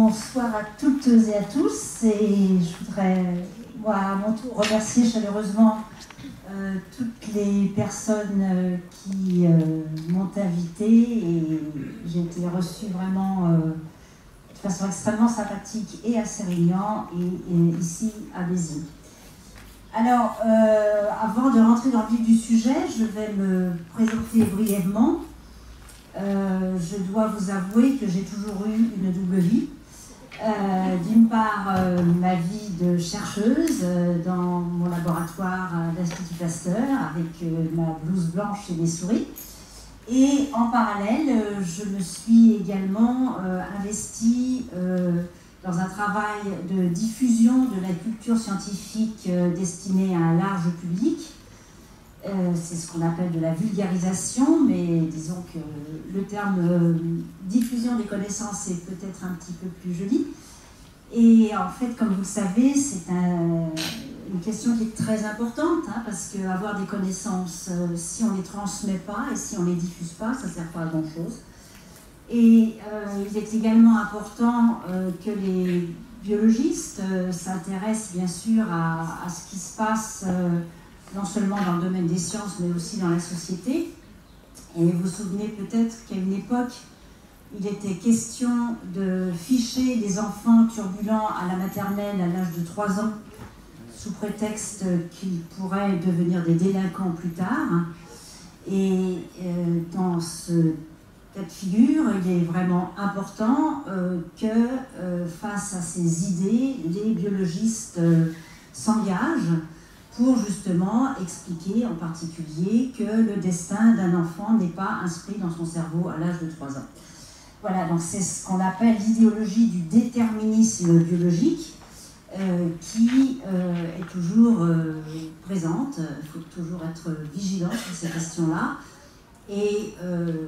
Bonsoir à toutes et à tous, et je voudrais, moi, à mon tour, remercier chaleureusement toutes les personnes qui m'ont invitée, et j'ai été reçue vraiment de façon extrêmement sympathique et à Sérignan et ici à Béziers. Alors, avant de rentrer dans le vif du sujet, je vais me présenter brièvement. Je dois vous avouer que j'ai toujours eu une double vie. D'une part, ma vie de chercheuse dans mon laboratoire d'Institut Pasteur avec ma blouse blanche et mes souris. Et en parallèle, je me suis également investie dans un travail de diffusion de la culture scientifique destinée à un large public. C'est ce qu'on appelle de la vulgarisation, mais disons que le terme diffusion des connaissances est peut-être un petit peu plus joli. Et en fait, comme vous le savez, c'est une question qui est très importante, hein, parce qu'avoir des connaissances, si on ne les transmet pas et si on ne les diffuse pas, ça ne sert pas à grand-chose. Et il est également important que les biologistes s'intéressent bien sûr à ce qui se passe non seulement dans le domaine des sciences, mais aussi dans la société. Et vous vous souvenez peut-être qu'à une époque, il était question de ficher les enfants turbulents à la maternelle à l'âge de 3 ans, sous prétexte qu'ils pourraient devenir des délinquants plus tard. Et dans ce cas de figure, il est vraiment important que, face à ces idées, les biologistes s'engagent pour justement expliquer en particulier que le destin d'un enfant n'est pas inscrit dans son cerveau à l'âge de 3 ans. Voilà, donc c'est ce qu'on appelle l'idéologie du déterminisme biologique qui est toujours présente. Il faut toujours être vigilant sur ces questions-là. Et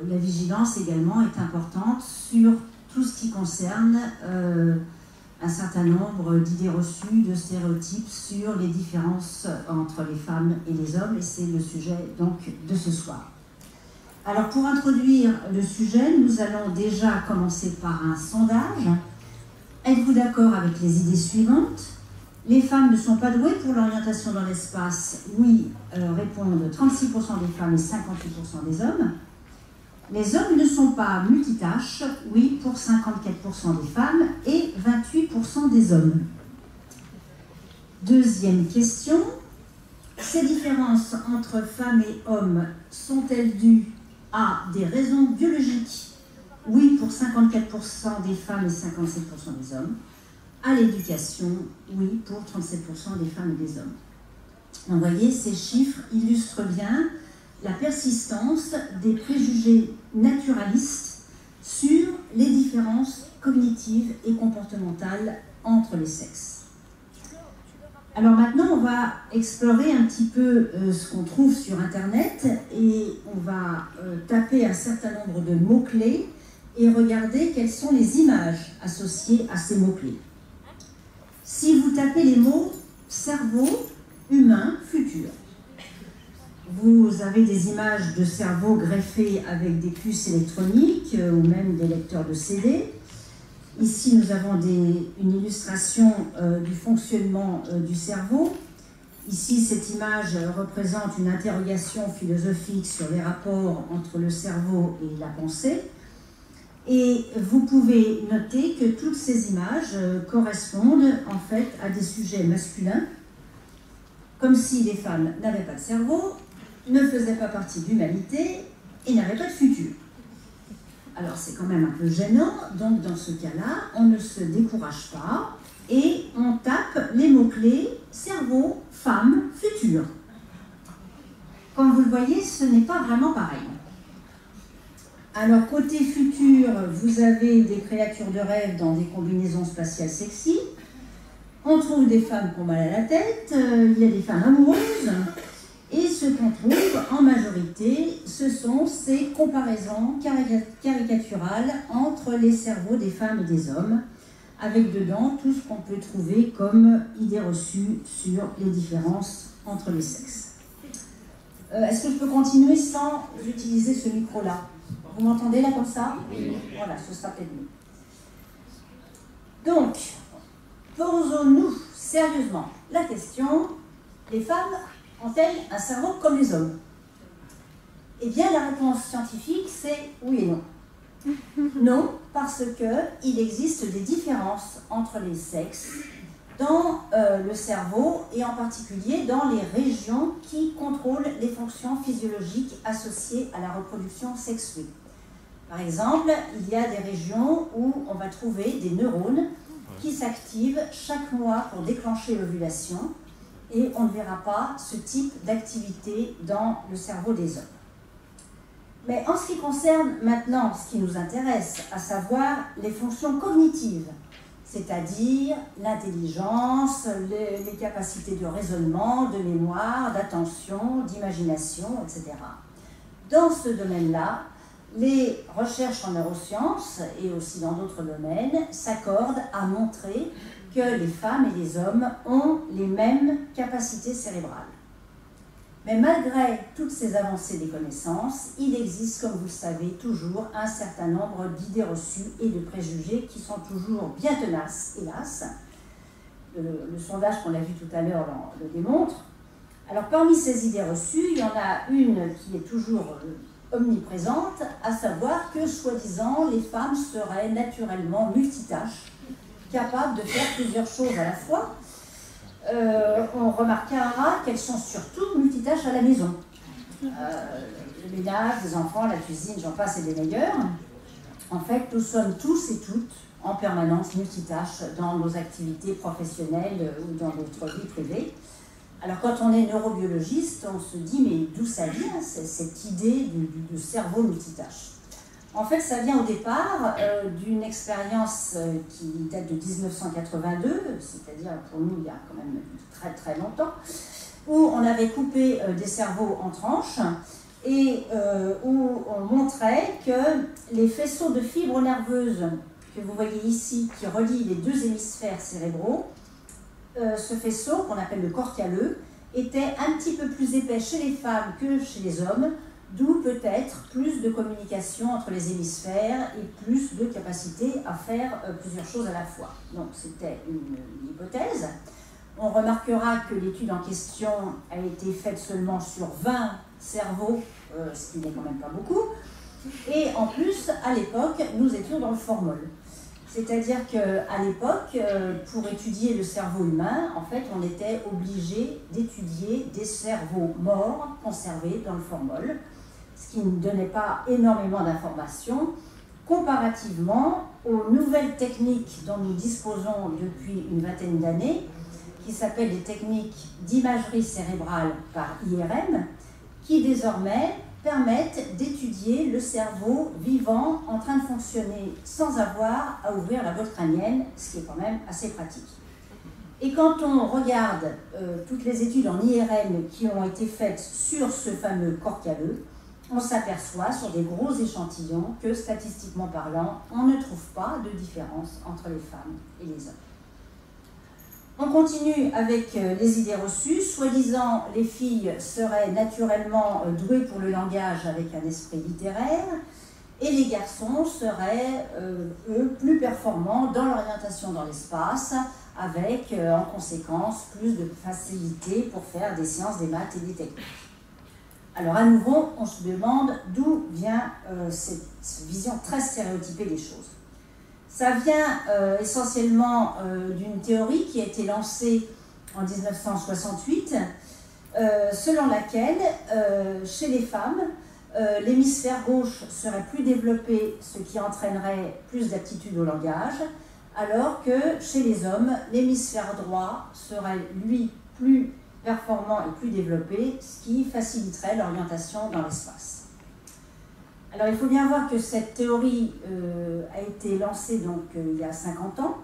la vigilance également est importante sur tout ce qui concerne un certain nombre d'idées reçues, de stéréotypes sur les différences entre les femmes et les hommes, et c'est le sujet donc de ce soir. Alors pour introduire le sujet, nous allons déjà commencer par un sondage. Êtes-vous d'accord avec les idées suivantes? Les femmes ne sont pas douées pour l'orientation dans l'espace. Oui, répondent 36% des femmes et 58% des hommes. Les hommes ne sont pas multitâches, oui, pour 54% des femmes et 28% des hommes. Deuxième question, ces différences entre femmes et hommes sont-elles dues à des raisons biologiques? Oui, pour 54% des femmes et 57% des hommes. À l'éducation, oui, pour 37% des femmes et des hommes. Donc, vous voyez, ces chiffres illustrent bien la persistance des préjugés naturalistes sur les différences cognitives et comportementales entre les sexes. Alors maintenant, on va explorer un petit peu ce qu'on trouve sur Internet et on va taper un certain nombre de mots-clés et regarder quelles sont les images associées à ces mots-clés. Si vous tapez les mots « cerveau »,« humain »,« futur », vous avez des images de cerveau greffées avec des puces électroniques ou même des lecteurs de CD. Ici, nous avons une illustration du fonctionnement du cerveau. Ici, cette image représente une interrogation philosophique sur les rapports entre le cerveau et la pensée. Et vous pouvez noter que toutes ces images correspondent en fait à des sujets masculins, comme si les femmes n'avaient pas de cerveau, ne faisaient pas partie de l'humanité et n'avaient pas de futur. Alors c'est quand même un peu gênant, donc dans ce cas-là, on ne se décourage pas et on tape les mots-clés cerveau, femme, futur. Comme vous le voyez, ce n'est pas vraiment pareil. Alors côté futur, vous avez des créatures de rêve dans des combinaisons spatiales sexy. On trouve des femmes qui ont mal à la tête, il y a des femmes amoureuses. Et ce qu'on trouve en majorité, ce sont ces comparaisons caricaturales entre les cerveaux des femmes et des hommes, avec dedans tout ce qu'on peut trouver comme idées reçues sur les différences entre les sexes. Est-ce que je peux continuer sans utiliser ce micro-là? Vous m'entendez là comme ça? Oui. Voilà, ce sera peut-être mieux. Donc, posons-nous sérieusement la question, les femmes ont-elles un cerveau comme les hommes? Eh bien, la réponse scientifique, c'est oui et non. Non, parce qu'il existe des différences entre les sexes dans le cerveau et en particulier dans les régions qui contrôlent les fonctions physiologiques associées à la reproduction sexuée. Par exemple, il y a des régions où on va trouver des neurones qui s'activent chaque mois pour déclencher l'ovulation et on ne verra pas ce type d'activité dans le cerveau des hommes. Mais en ce qui concerne maintenant ce qui nous intéresse, à savoir les fonctions cognitives, c'est-à-dire l'intelligence, les capacités de raisonnement, de mémoire, d'attention, d'imagination, etc. Dans ce domaine-là, les recherches en neurosciences et aussi dans d'autres domaines s'accordent à montrer que les femmes et les hommes ont les mêmes capacités cérébrales. Mais malgré toutes ces avancées des connaissances, il existe, comme vous le savez, toujours un certain nombre d'idées reçues et de préjugés qui sont toujours bien tenaces, hélas. Le sondage qu'on a vu tout à l'heure le démontre. Alors parmi ces idées reçues, il y en a une qui est toujours omniprésente, à savoir que, soi-disant, les femmes seraient naturellement multitâches, capables de faire plusieurs choses à la fois. On remarquera qu'elles sont surtout multitâches à la maison. Le ménage, les enfants, la cuisine, j'en passe et des meilleurs. En fait, nous sommes tous et toutes en permanence multitâches dans nos activités professionnelles ou dans notre vie privée. Alors quand on est neurobiologiste, on se dit mais d'où ça vient cette idée de cerveau multitâche? En fait, ça vient au départ d'une expérience qui date de 1982, c'est-à-dire pour nous il y a quand même très très longtemps, où on avait coupé des cerveaux en tranches et où on montrait que les faisceaux de fibres nerveuses que vous voyez ici, qui relient les deux hémisphères cérébraux, ce faisceau, qu'on appelle le corps calleux, était un petit peu plus épais chez les femmes que chez les hommes, d'où peut-être plus de communication entre les hémisphères et plus de capacité à faire plusieurs choses à la fois. Donc c'était une hypothèse. On remarquera que l'étude en question a été faite seulement sur 20 cerveaux, ce qui n'est quand même pas beaucoup. Et en plus, à l'époque, nous étions dans le formol. C'est-à-dire qu'à l'époque, pour étudier le cerveau humain, en fait, on était obligé d'étudier des cerveaux morts conservés dans le formol, ce qui ne donnait pas énormément d'informations, comparativement aux nouvelles techniques dont nous disposons depuis une vingtaine d'années, qui s'appellent les techniques d'imagerie cérébrale par IRM, qui désormais permettent d'étudier le cerveau vivant en train de fonctionner sans avoir à ouvrir la boîte crânienne, ce qui est quand même assez pratique. Et quand on regarde toutes les études en IRM qui ont été faites sur ce fameux corps calleux, on s'aperçoit sur des gros échantillons que, statistiquement parlant, on ne trouve pas de différence entre les femmes et les hommes. On continue avec les idées reçues. Soi-disant, les filles seraient naturellement douées pour le langage avec un esprit littéraire et les garçons seraient, eux, plus performants dans l'orientation dans l'espace avec, en conséquence, plus de facilité pour faire des sciences, des maths et des techniques. Alors, à nouveau, on se demande d'où vient cette vision très stéréotypée des choses. Ça vient essentiellement d'une théorie qui a été lancée en 1968, selon laquelle, chez les femmes, l'hémisphère gauche serait plus développé, ce qui entraînerait plus d'aptitude au langage, alors que chez les hommes, l'hémisphère droit serait, lui, plus performant et plus développé, ce qui faciliterait l'orientation dans l'espace. Alors il faut bien voir que cette théorie a été lancée donc, il y a 50 ans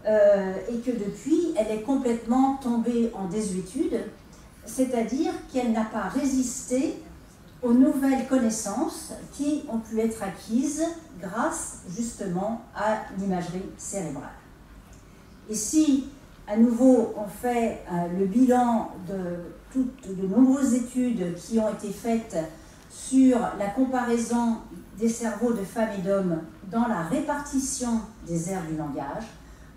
et que depuis, elle est complètement tombée en désuétude, c'est-à-dire qu'elle n'a pas résisté aux nouvelles connaissances qui ont pu être acquises grâce justement à l'imagerie cérébrale. Et si, à nouveau, on fait le bilan de nombreuses études qui ont été faites sur la comparaison des cerveaux de femmes et d'hommes dans la répartition des aires du langage,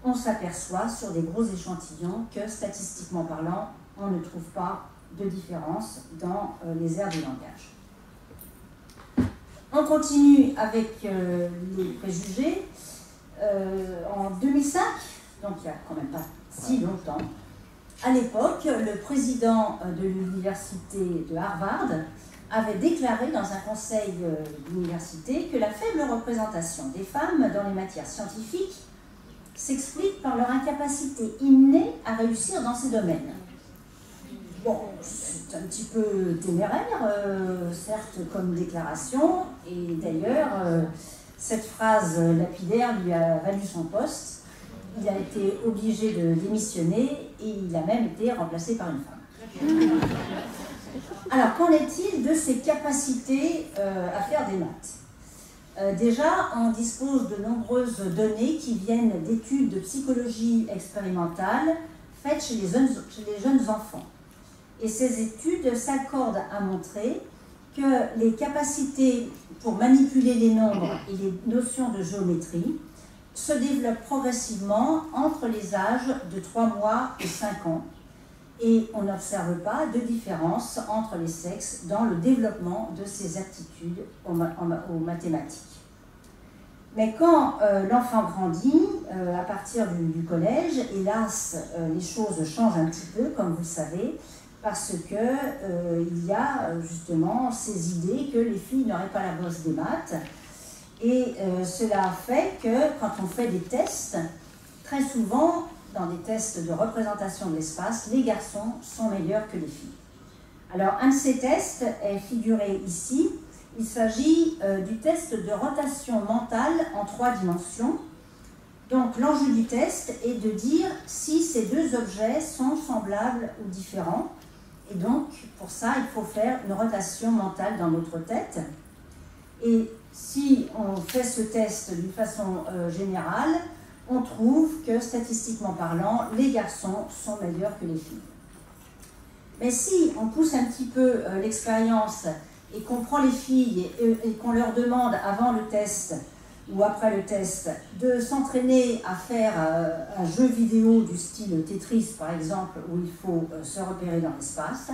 on s'aperçoit sur des gros échantillons que, statistiquement parlant, on ne trouve pas de différence dans les aires du langage. On continue avec les préjugés. En 2005, donc il n'y a quand même pas si longtemps, à l'époque, le président de l'université de Harvard avait déclaré dans un conseil d'université que la faible représentation des femmes dans les matières scientifiques s'explique par leur incapacité innée à réussir dans ces domaines. Bon, c'est un petit peu téméraire, certes, comme déclaration, et d'ailleurs, cette phrase lapidaire lui a valu son poste. Il a été obligé de démissionner et il a même été remplacé par une femme. Alors, qu'en est-il de ses capacités à faire des maths? Déjà, on dispose de nombreuses données qui viennent d'études de psychologie expérimentale faites chez les jeunes enfants. Et ces études s'accordent à montrer que les capacités pour manipuler les nombres et les notions de géométrie se développent progressivement entre les âges de 3 mois et 5 ans. Et on n'observe pas de différence entre les sexes dans le développement de ces aptitudes aux mathématiques. Mais quand l'enfant grandit, à partir du collège, hélas, les choses changent un petit peu, comme vous le savez, parce qu'il y a justement ces idées que les filles n'auraient pas la bosse des maths. Et cela fait que quand on fait des tests, très souvent, dans des tests de représentation de l'espace, les garçons sont meilleurs que les filles. Alors, un de ces tests est figuré ici. Il s'agit du test de rotation mentale en 3 dimensions. Donc, l'enjeu du test est de dire si ces deux objets sont semblables ou différents. Et donc, pour ça, il faut faire une rotation mentale dans notre tête. Et si on fait ce test d'une façon générale, on trouve que, statistiquement parlant, les garçons sont meilleurs que les filles. Mais si on pousse un petit peu l'expérience et qu'on prend les filles et qu'on leur demande avant le test ou après le test de s'entraîner à faire un jeu vidéo du style Tetris, par exemple, où il faut se repérer dans l'espace,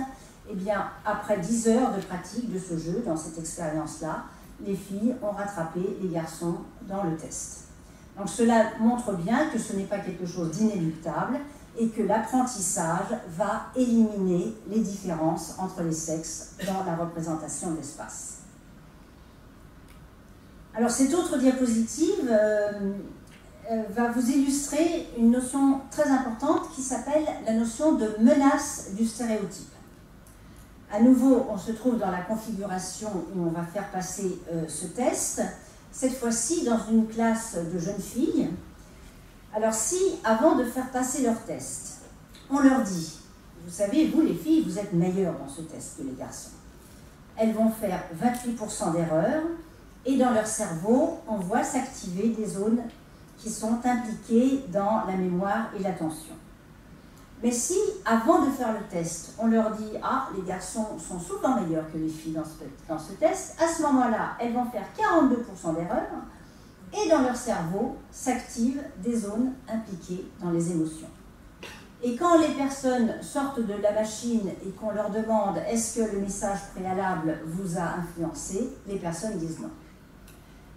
eh bien, après 10 heures de pratique de ce jeu, dans cette expérience-là, les filles ont rattrapé les garçons dans le test. Donc cela montre bien que ce n'est pas quelque chose d'inéluctable et que l'apprentissage va éliminer les différences entre les sexes dans la représentation de l'espace. Alors cette autre diapositive va vous illustrer une notion très importante qui s'appelle la notion de menace du stéréotype. À nouveau, on se trouve dans la configuration où on va faire passer ce test, cette fois-ci dans une classe de jeunes filles. Alors si, avant de faire passer leur test, on leur dit, vous savez, vous les filles, vous êtes meilleures dans ce test que les garçons. Elles vont faire 28% d'erreurs et dans leur cerveau, on voit s'activer des zones qui sont impliquées dans la mémoire et l'attention. Mais si, avant de faire le test, on leur dit « Ah, les garçons sont souvent meilleurs que les filles dans ce test », à ce moment-là, elles vont faire 42% d'erreurs et dans leur cerveau s'activent des zones impliquées dans les émotions. Et quand les personnes sortent de la machine et qu'on leur demande « Est-ce que le message préalable vous a influencé ?», les personnes disent non.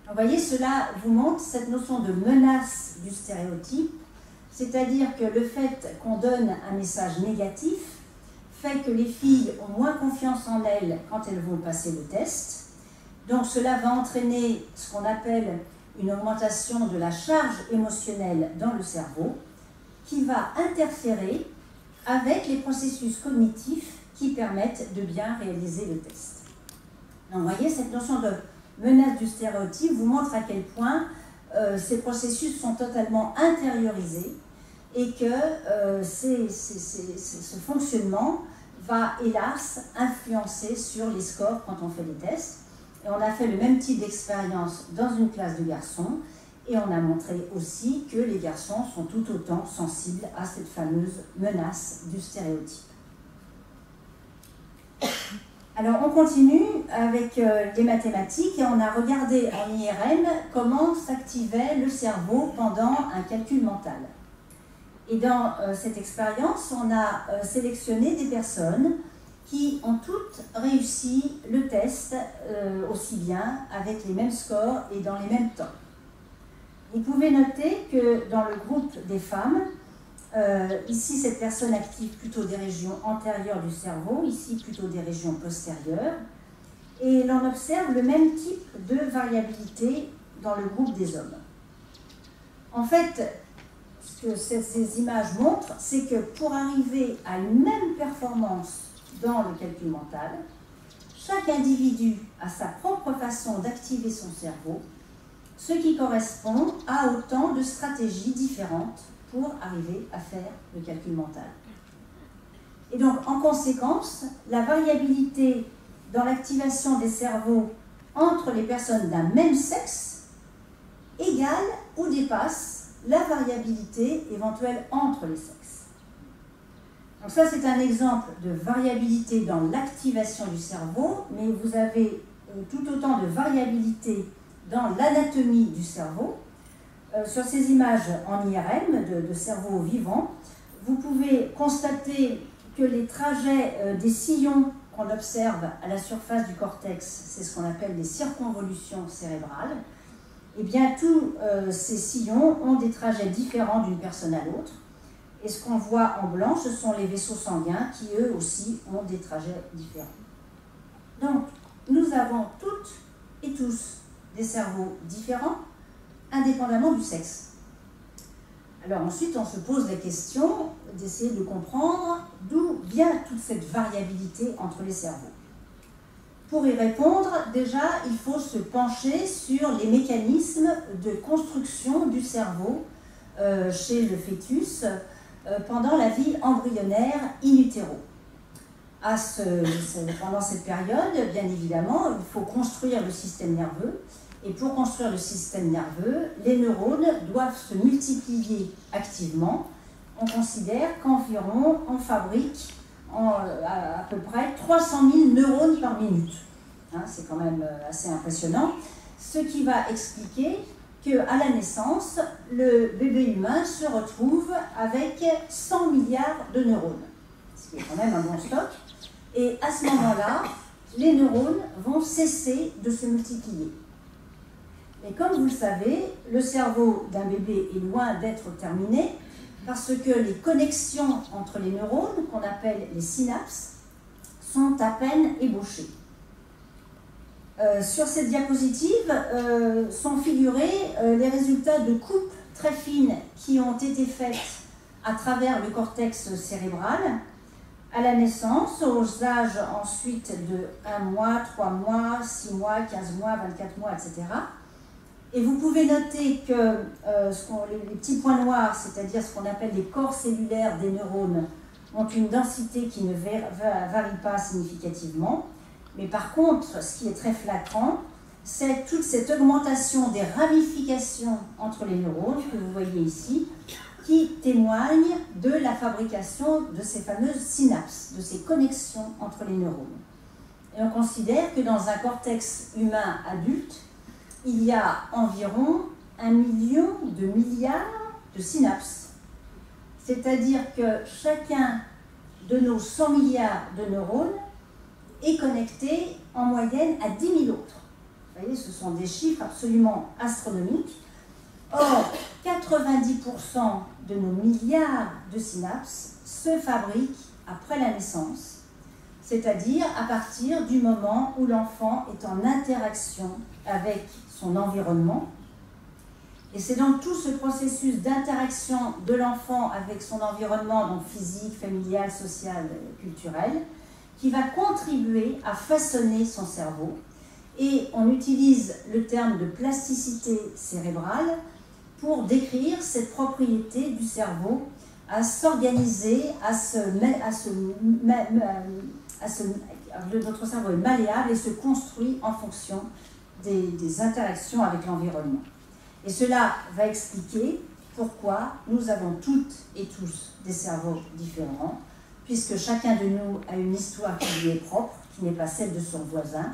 Vous voyez, cela vous montre cette notion de menace du stéréotype. C'est-à-dire que le fait qu'on donne un message négatif fait que les filles ont moins confiance en elles quand elles vont passer le test. Donc cela va entraîner ce qu'on appelle une augmentation de la charge émotionnelle dans le cerveau qui va interférer avec les processus cognitifs qui permettent de bien réaliser le test. Donc vous voyez, cette notion de menace du stéréotype vous montre à quel point ces processus sont totalement intériorisés et que ce fonctionnement va, hélas, influencer sur les scores quand on fait les tests. Et on a fait le même type d'expérience dans une classe de garçons et on a montré aussi que les garçons sont tout autant sensibles à cette fameuse menace du stéréotype. Alors on continue avec les mathématiques et on a regardé en IRM comment s'activait le cerveau pendant un calcul mental. Et dans cette expérience, on a sélectionné des personnes qui ont toutes réussi le test aussi bien, avec les mêmes scores et dans les mêmes temps. Vous pouvez noter que dans le groupe des femmes, ici cette personne active plutôt des régions antérieures du cerveau, ici plutôt des régions postérieures, et l'on observe le même type de variabilité dans le groupe des hommes. En fait, ce que ces images montrent, c'est que pour arriver à une même performance dans le calcul mental, chaque individu a sa propre façon d'activer son cerveau, ce qui correspond à autant de stratégies différentes pour arriver à faire le calcul mental. Et donc, en conséquence, la variabilité dans l'activation des cerveaux entre les personnes d'un même sexe égale ou dépasse la variabilité éventuelle entre les sexes. Donc ça, c'est un exemple de variabilité dans l'activation du cerveau, mais vous avez tout autant de variabilité dans l'anatomie du cerveau. Sur ces images en IRM de cerveau vivant, vous pouvez constater que les trajets des sillons qu'on observe à la surface du cortex, c'est ce qu'on appelle les circonvolutions cérébrales. Eh bien, tous ces sillons ont des trajets différents d'une personne à l'autre. Et ce qu'on voit en blanc, ce sont les vaisseaux sanguins qui, eux aussi, ont des trajets différents. Donc, nous avons toutes et tous des cerveaux différents, indépendamment du sexe. Alors ensuite, on se pose la question d'essayer de comprendre d'où vient toute cette variabilité entre les cerveaux. Pour y répondre, déjà, il faut se pencher sur les mécanismes de construction du cerveau chez le fœtus pendant la vie embryonnaire in utero. Pendant cette période, bien évidemment, il faut construire le système nerveux. Et pour construire le système nerveux, les neurones doivent se multiplier activement. On considère qu'environ on fabrique à peu près 300 000 neurones par minute. Hein, c'est quand même assez impressionnant. Ce qui va expliquer qu'à la naissance, le bébé humain se retrouve avec 100 milliards de neurones. Ce qui est quand même un bon stock. Et à ce moment-là, les neurones vont cesser de se multiplier. Mais comme vous le savez, le cerveau d'un bébé est loin d'être terminé parce que les connexions entre les neurones, qu'on appelle les synapses, sont à peine ébauchées. Sur cette diapositive sont figurés les résultats de coupes très fines qui ont été faites à travers le cortex cérébral à la naissance, aux âges ensuite de 1 mois, 3 mois, 6 mois, 15 mois, 24 mois, etc. Et vous pouvez noter que les petits points noirs, c'est-à-dire ce qu'on appelle les corps cellulaires des neurones, ont une densité qui ne varie pas significativement. Mais par contre, ce qui est très flagrant, c'est toute cette augmentation des ramifications entre les neurones que vous voyez ici, qui témoigne de la fabrication de ces fameuses synapses, de ces connexions entre les neurones. Et on considère que dans un cortex humain adulte, il y a environ 1 million de milliards de synapses. C'est-à-dire que chacun de nos 100 milliards de neurones est connecté en moyenne à 10 000 autres. Vous voyez, ce sont des chiffres absolument astronomiques. Or, 90% de nos milliards de synapses se fabriquent après la naissance, c'est-à-dire à partir du moment où l'enfant est en interaction avec son environnement. Et c'est donc tout ce processus d'interaction de l'enfant avec son environnement, donc physique, familial, social, culturel, qui va contribuer à façonner son cerveau. Et on utilise le terme de plasticité cérébrale pour décrire cette propriété du cerveau à s'organiser, notre cerveau est malléable et se construit en fonction des interactions avec l'environnement. Et cela va expliquer pourquoi nous avons toutes et tous des cerveaux différents, puisque chacun de nous a une histoire qui lui est propre, qui n'est pas celle de son voisin,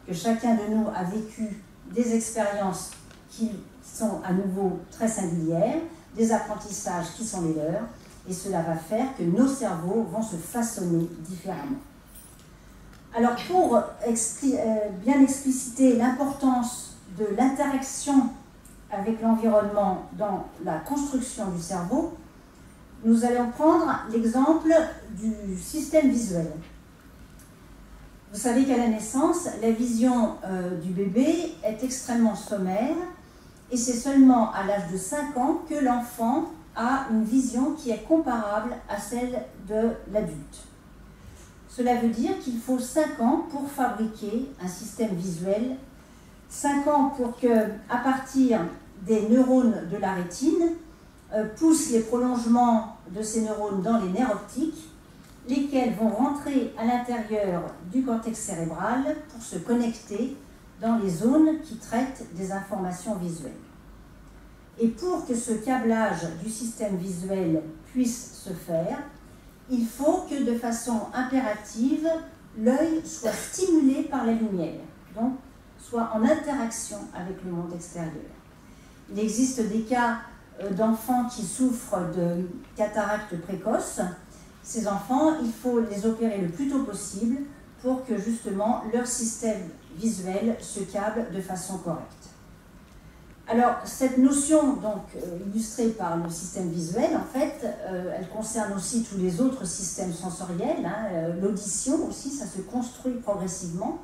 que chacun de nous a vécu des expériences qui sont à nouveau très singulières, des apprentissages qui sont les leurs, et cela va faire que nos cerveaux vont se façonner différemment. Alors pour bien expliciter l'importance de l'interaction avec l'environnement dans la construction du cerveau, nous allons prendre l'exemple du système visuel. Vous savez qu'à la naissance, la vision du bébé est extrêmement sommaire et c'est seulement à l'âge de 5 ans que l'enfant a une vision qui est comparable à celle de l'adulte. Cela veut dire qu'il faut 5 ans pour fabriquer un système visuel, 5 ans pour que, à partir des neurones de la rétine, poussent les prolongements de ces neurones dans les nerfs optiques, lesquels vont rentrer à l'intérieur du cortex cérébral pour se connecter dans les zones qui traitent des informations visuelles. Et pour que ce câblage du système visuel puisse se faire, il faut que de façon impérative, l'œil soit stimulé par la lumière, donc soit en interaction avec le monde extérieur. Il existe des cas d'enfants qui souffrent de cataracte précoce. Ces enfants, il faut les opérer le plus tôt possible pour que justement leur système visuel se câble de façon correcte. Alors, cette notion, donc, illustrée par le système visuel, en fait, elle concerne aussi tous les autres systèmes sensoriels. L'audition aussi, ça se construit progressivement.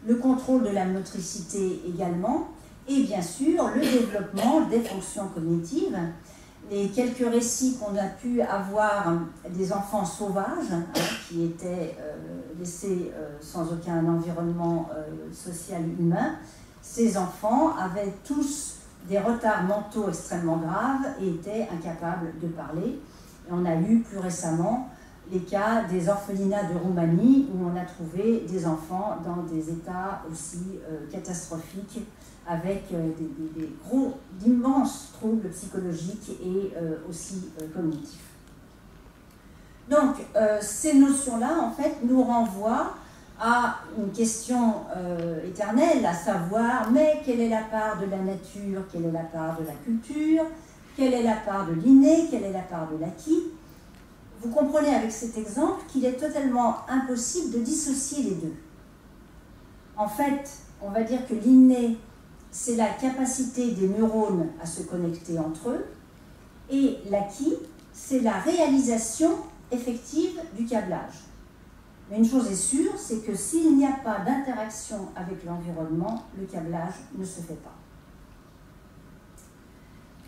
Le contrôle de la motricité également. Et bien sûr, le développement des fonctions cognitives. Les quelques récits qu'on a pu avoir des enfants sauvages, qui étaient laissés sans aucun environnement social humain, ces enfants avaient tous des retards mentaux extrêmement graves et étaient incapables de parler. Et on a eu plus récemment les cas des orphelinats de Roumanie où on a trouvé des enfants dans des états aussi catastrophiques avec d'immenses troubles psychologiques et aussi cognitifs. Donc, ces notions-là, en fait, nous renvoient à une question éternelle, à savoir, mais quelle est la part de la nature, quelle est la part de la culture, quelle est la part de l'inné, quelle est la part de l'acquis. Vous comprenez avec cet exemple qu'il est totalement impossible de dissocier les deux. En fait, on va dire que l'inné, c'est la capacité des neurones à se connecter entre eux, et l'acquis, c'est la réalisation effective du câblage. Mais une chose est sûre, c'est que s'il n'y a pas d'interaction avec l'environnement, le câblage ne se fait pas.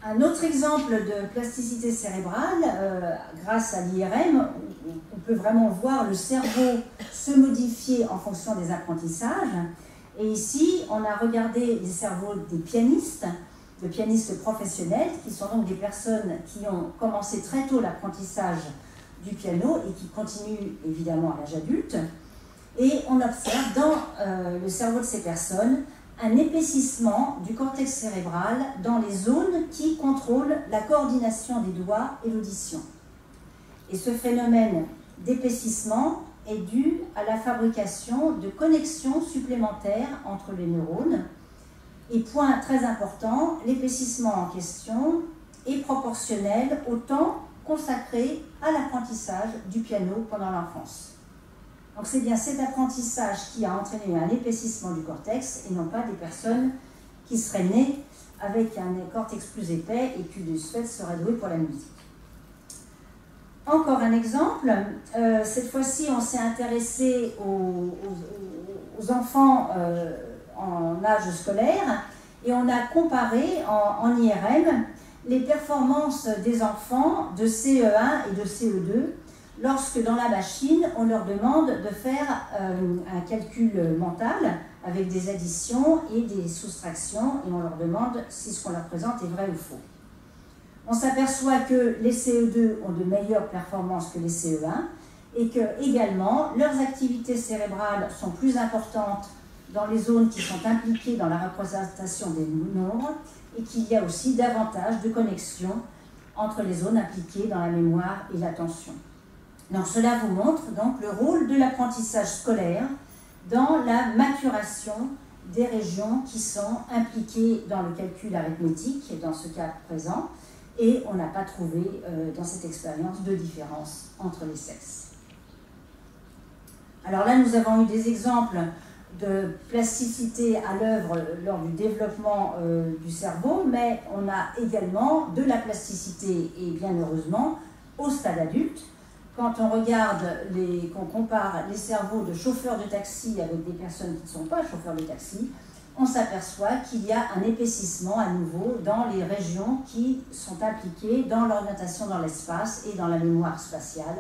Un autre exemple de plasticité cérébrale, grâce à l'IRM, on peut vraiment voir le cerveau se modifier en fonction des apprentissages. Et ici, on a regardé les cerveaux des pianistes, de pianistes professionnels, qui sont donc des personnes qui ont commencé très tôt l'apprentissage du piano et qui continuent évidemment à l'âge adulte. Et on observe dans le cerveau de ces personnes un épaississement du cortex cérébral dans les zones qui contrôlent la coordination des doigts et l'audition. Et ce phénomène d'épaississement est dû à la fabrication de connexions supplémentaires entre les neurones. Et point très important, l'épaississement en question est proportionnel au temps consacré à l'apprentissage du piano pendant l'enfance. Donc c'est bien cet apprentissage qui a entraîné un épaississement du cortex et non pas des personnes qui seraient nées avec un cortex plus épais et qui de ce fait seraient douées pour la musique. Encore un exemple, cette fois-ci on s'est intéressé aux enfants en âge scolaire et on a comparé en IRM les performances des enfants de CE1 et de CE2 lorsque dans la machine on leur demande de faire un calcul mental avec des additions et des soustractions et on leur demande si ce qu'on leur présente est vrai ou faux. On s'aperçoit que les CE2 ont de meilleures performances que les CE1 et que également leurs activités cérébrales sont plus importantes dans les zones qui sont impliquées dans la représentation des nombres et qu'il y a aussi davantage de connexions entre les zones impliquées dans la mémoire et l'attention. Donc cela vous montre donc le rôle de l'apprentissage scolaire dans la maturation des régions qui sont impliquées dans le calcul arithmétique, dans ce cas présent, et on n'a pas trouvé dans cette expérience de différence entre les sexes. Alors là, nous avons eu des exemples de plasticité à l'œuvre lors du développement du cerveau, mais on a également de la plasticité, et bien heureusement, au stade adulte. Quand on regarde, qu'on compare les cerveaux de chauffeurs de taxi avec des personnes qui ne sont pas chauffeurs de taxi, on s'aperçoit qu'il y a un épaississement à nouveau dans les régions qui sont impliquées dans l'orientation dans l'espace et dans la mémoire spatiale.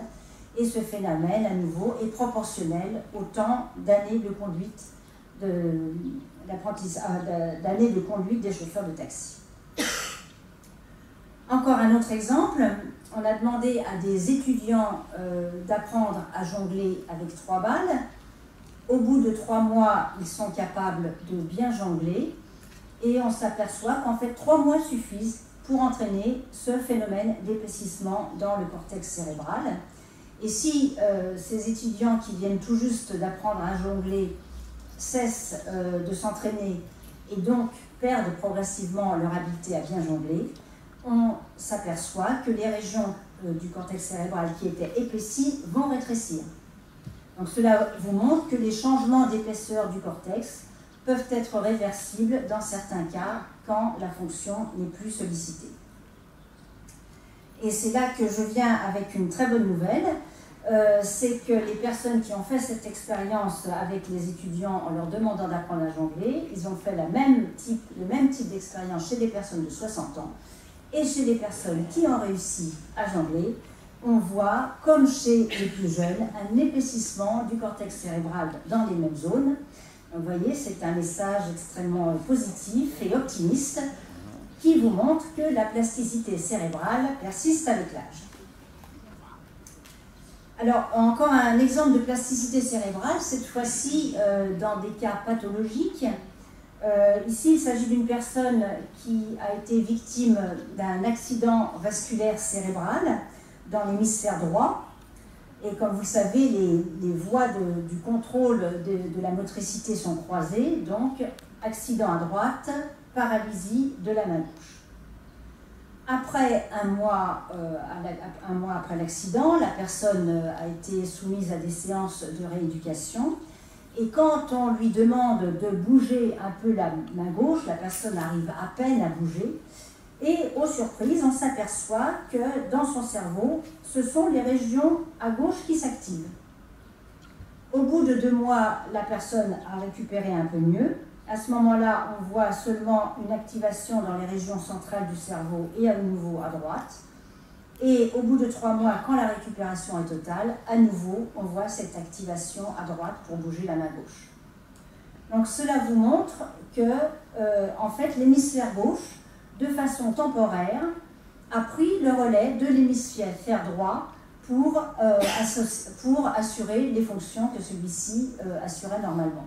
Et ce phénomène, à nouveau, est proportionnel au temps d'années de conduite d'années de conduite des chauffeurs de taxi. Encore un autre exemple, on a demandé à des étudiants d'apprendre à jongler avec 3 balles. Au bout de 3 mois, ils sont capables de bien jongler et on s'aperçoit qu'en fait 3 mois suffisent pour entraîner ce phénomène d'épaississement dans le cortex cérébral. Et si ces étudiants qui viennent tout juste d'apprendre à jongler cessent de s'entraîner et donc perdent progressivement leur habileté à bien jongler, on s'aperçoit que les régions du cortex cérébral qui étaient épaissies vont rétrécir. Donc cela vous montre que les changements d'épaisseur du cortex peuvent être réversibles dans certains cas quand la fonction n'est plus sollicitée. Et c'est là que je viens avec une très bonne nouvelle, c'est que les personnes qui ont fait cette expérience avec les étudiants en leur demandant d'apprendre à jongler, ils ont fait le même type d'expérience chez des personnes de 60 ans et chez les personnes qui ont réussi à jongler. On voit, comme chez les plus jeunes, un épaississement du cortex cérébral dans les mêmes zones. Donc, vous voyez, c'est un message extrêmement positif et optimiste qui vous montre que la plasticité cérébrale persiste avec l'âge. Alors, encore un exemple de plasticité cérébrale, cette fois-ci dans des cas pathologiques. Ici, il s'agit d'une personne qui a été victime d'un accident vasculaire cérébral dans l'hémisphère droit. Et comme vous le savez, les voies du contrôle de la motricité sont croisées, donc accident à droite, paralysie de la main gauche. Après un mois après l'accident, la personne a été soumise à des séances de rééducation. Et quand on lui demande de bouger un peu la main gauche, la personne arrive à peine à bouger. Et aux surprises, on s'aperçoit que dans son cerveau, ce sont les régions à gauche qui s'activent. Au bout de 2 mois, la personne a récupéré un peu mieux. À ce moment-là, on voit seulement une activation dans les régions centrales du cerveau et à nouveau à droite. Et au bout de 3 mois, quand la récupération est totale, à nouveau, on voit cette activation à droite pour bouger la main gauche. Donc cela vous montre que, en fait, l'hémisphère gauche, de façon temporaire, a pris le relais de l'hémisphère droit pour assurer les fonctions que celui-ci assurait normalement.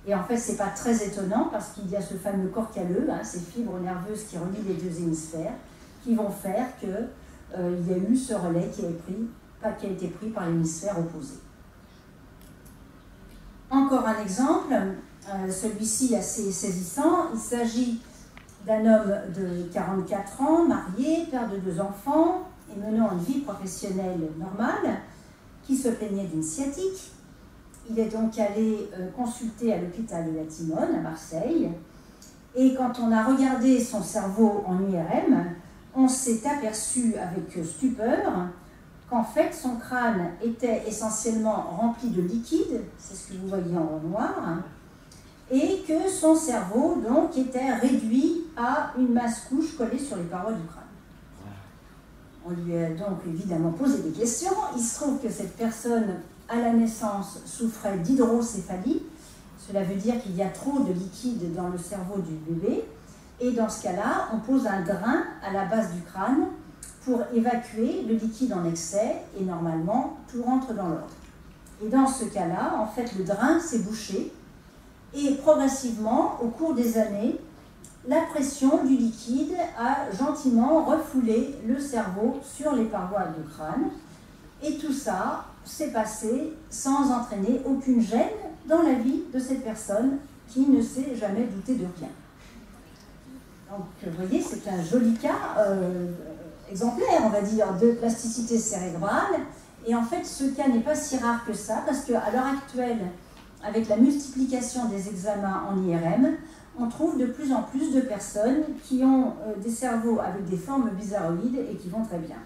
Et en fait, ce n'est pas très étonnant parce qu'il y a ce fameux corps calleux, ces fibres nerveuses qui relient les 2 hémisphères, qui vont faire qu'il y a eu ce relais qui a été pris par l'hémisphère opposé. Encore un exemple, celui-ci assez saisissant. Il s'agit d'un homme de 44 ans, marié, père de 2 enfants et menant une vie professionnelle normale, qui se plaignait d'une sciatique. Il est donc allé consulter à l'hôpital de la Timone, à Marseille. Et quand on a regardé son cerveau en IRM, on s'est aperçu avec stupeur qu'en fait son crâne était essentiellement rempli de liquide, c'est ce que vous voyez en noir, et que son cerveau donc était réduit à une mince couche collée sur les parois du crâne. On lui a donc évidemment posé des questions. Il se trouve que cette personne, à la naissance, souffrait d'hydrocéphalie. Cela veut dire qu'il y a trop de liquide dans le cerveau du bébé. Et dans ce cas-là, on pose un drain à la base du crâne pour évacuer le liquide en excès. Et normalement, tout rentre dans l'ordre. Et dans ce cas-là, en fait, le drain s'est bouché. Et progressivement, au cours des années, la pression du liquide a gentiment refoulé le cerveau sur les parois du crâne. Et tout ça s'est passé sans entraîner aucune gêne dans la vie de cette personne qui ne s'est jamais doutée de rien. Donc, vous voyez, c'est un joli cas exemplaire, on va dire, de plasticité cérébrale. Et en fait, ce cas n'est pas si rare que ça, parce qu'à l'heure actuelle, avec la multiplication des examens en IRM, on trouve de plus en plus de personnes qui ont des cerveaux avec des formes bizarroïdes et qui vont très bien.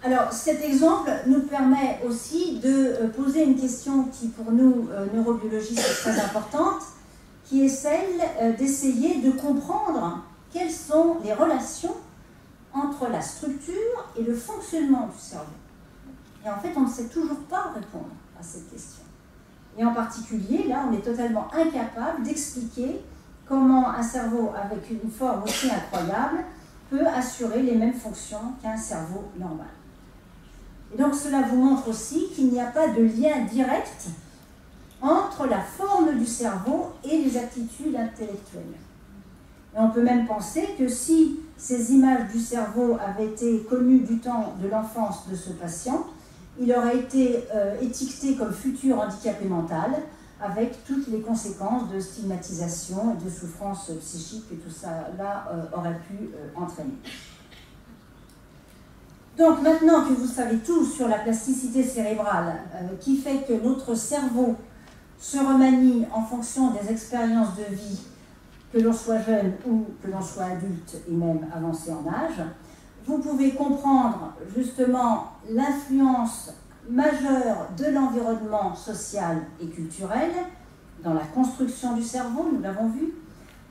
Alors, cet exemple nous permet aussi de poser une question qui, pour nous, neurobiologistes, est très importante, qui est celle d'essayer de comprendre quelles sont les relations entre la structure et le fonctionnement du cerveau. Et en fait, on ne sait toujours pas répondre à cette question. Et en particulier, là, on est totalement incapable d'expliquer comment un cerveau avec une forme aussi incroyable peut assurer les mêmes fonctions qu'un cerveau normal. Et donc, cela vous montre aussi qu'il n'y a pas de lien direct entre la forme du cerveau et les aptitudes intellectuelles. Et on peut même penser que si ces images du cerveau avaient été connues du temps de l'enfance de ce patient, il aurait été étiqueté comme futur handicapé mental, avec toutes les conséquences de stigmatisation et de souffrance psychique que tout ça là aurait pu entraîner. Donc maintenant que vous savez tout sur la plasticité cérébrale, qui fait que notre cerveau se remanie en fonction des expériences de vie, que l'on soit jeune ou que l'on soit adulte et même avancé en âge, vous pouvez comprendre justement l'influence majeure de l'environnement social et culturel dans la construction du cerveau, nous l'avons vu,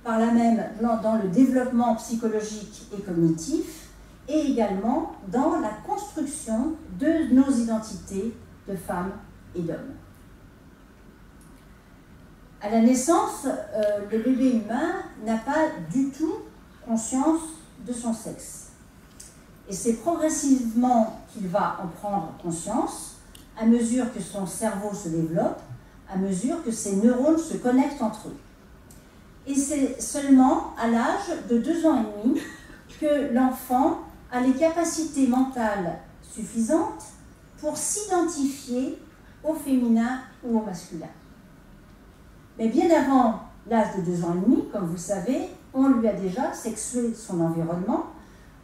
par là même dans le développement psychologique et cognitif, et également dans la construction de nos identités de femmes et d'hommes. À la naissance, le bébé humain n'a pas du tout conscience de son sexe. Et c'est progressivement qu'il va en prendre conscience à mesure que son cerveau se développe, à mesure que ses neurones se connectent entre eux. Et c'est seulement à l'âge de 2 ans et demi que l'enfant a les capacités mentales suffisantes pour s'identifier au féminin ou au masculin. Mais bien avant l'âge de 2 ans et demi, comme vous savez, on lui a déjà sexué son environnement,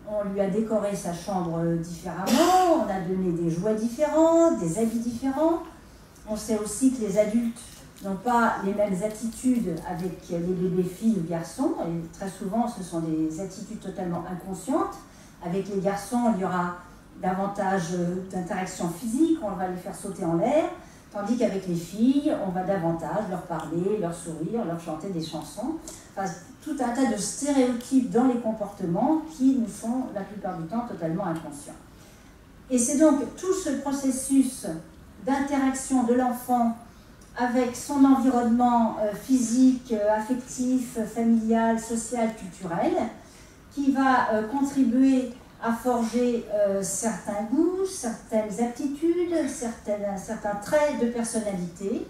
on lui a décoré sa chambre différemment, on a donné des jouets différents, des habits différents. On sait aussi que les adultes n'ont pas les mêmes attitudes avec les bébés filles ou garçons, et très souvent ce sont des attitudes totalement inconscientes. Avec les garçons, il y aura davantage d'interactions physiques, on va les faire sauter en l'air, tandis qu'avec les filles, on va davantage leur parler, leur sourire, leur chanter des chansons. Enfin, tout un tas de stéréotypes dans les comportements qui nous sont la plupart du temps totalement inconscients. Et c'est donc tout ce processus d'interaction de l'enfant avec son environnement physique, affectif, familial, social, culturel, qui va contribuer à forger certains goûts, certaines aptitudes, certains traits de personnalité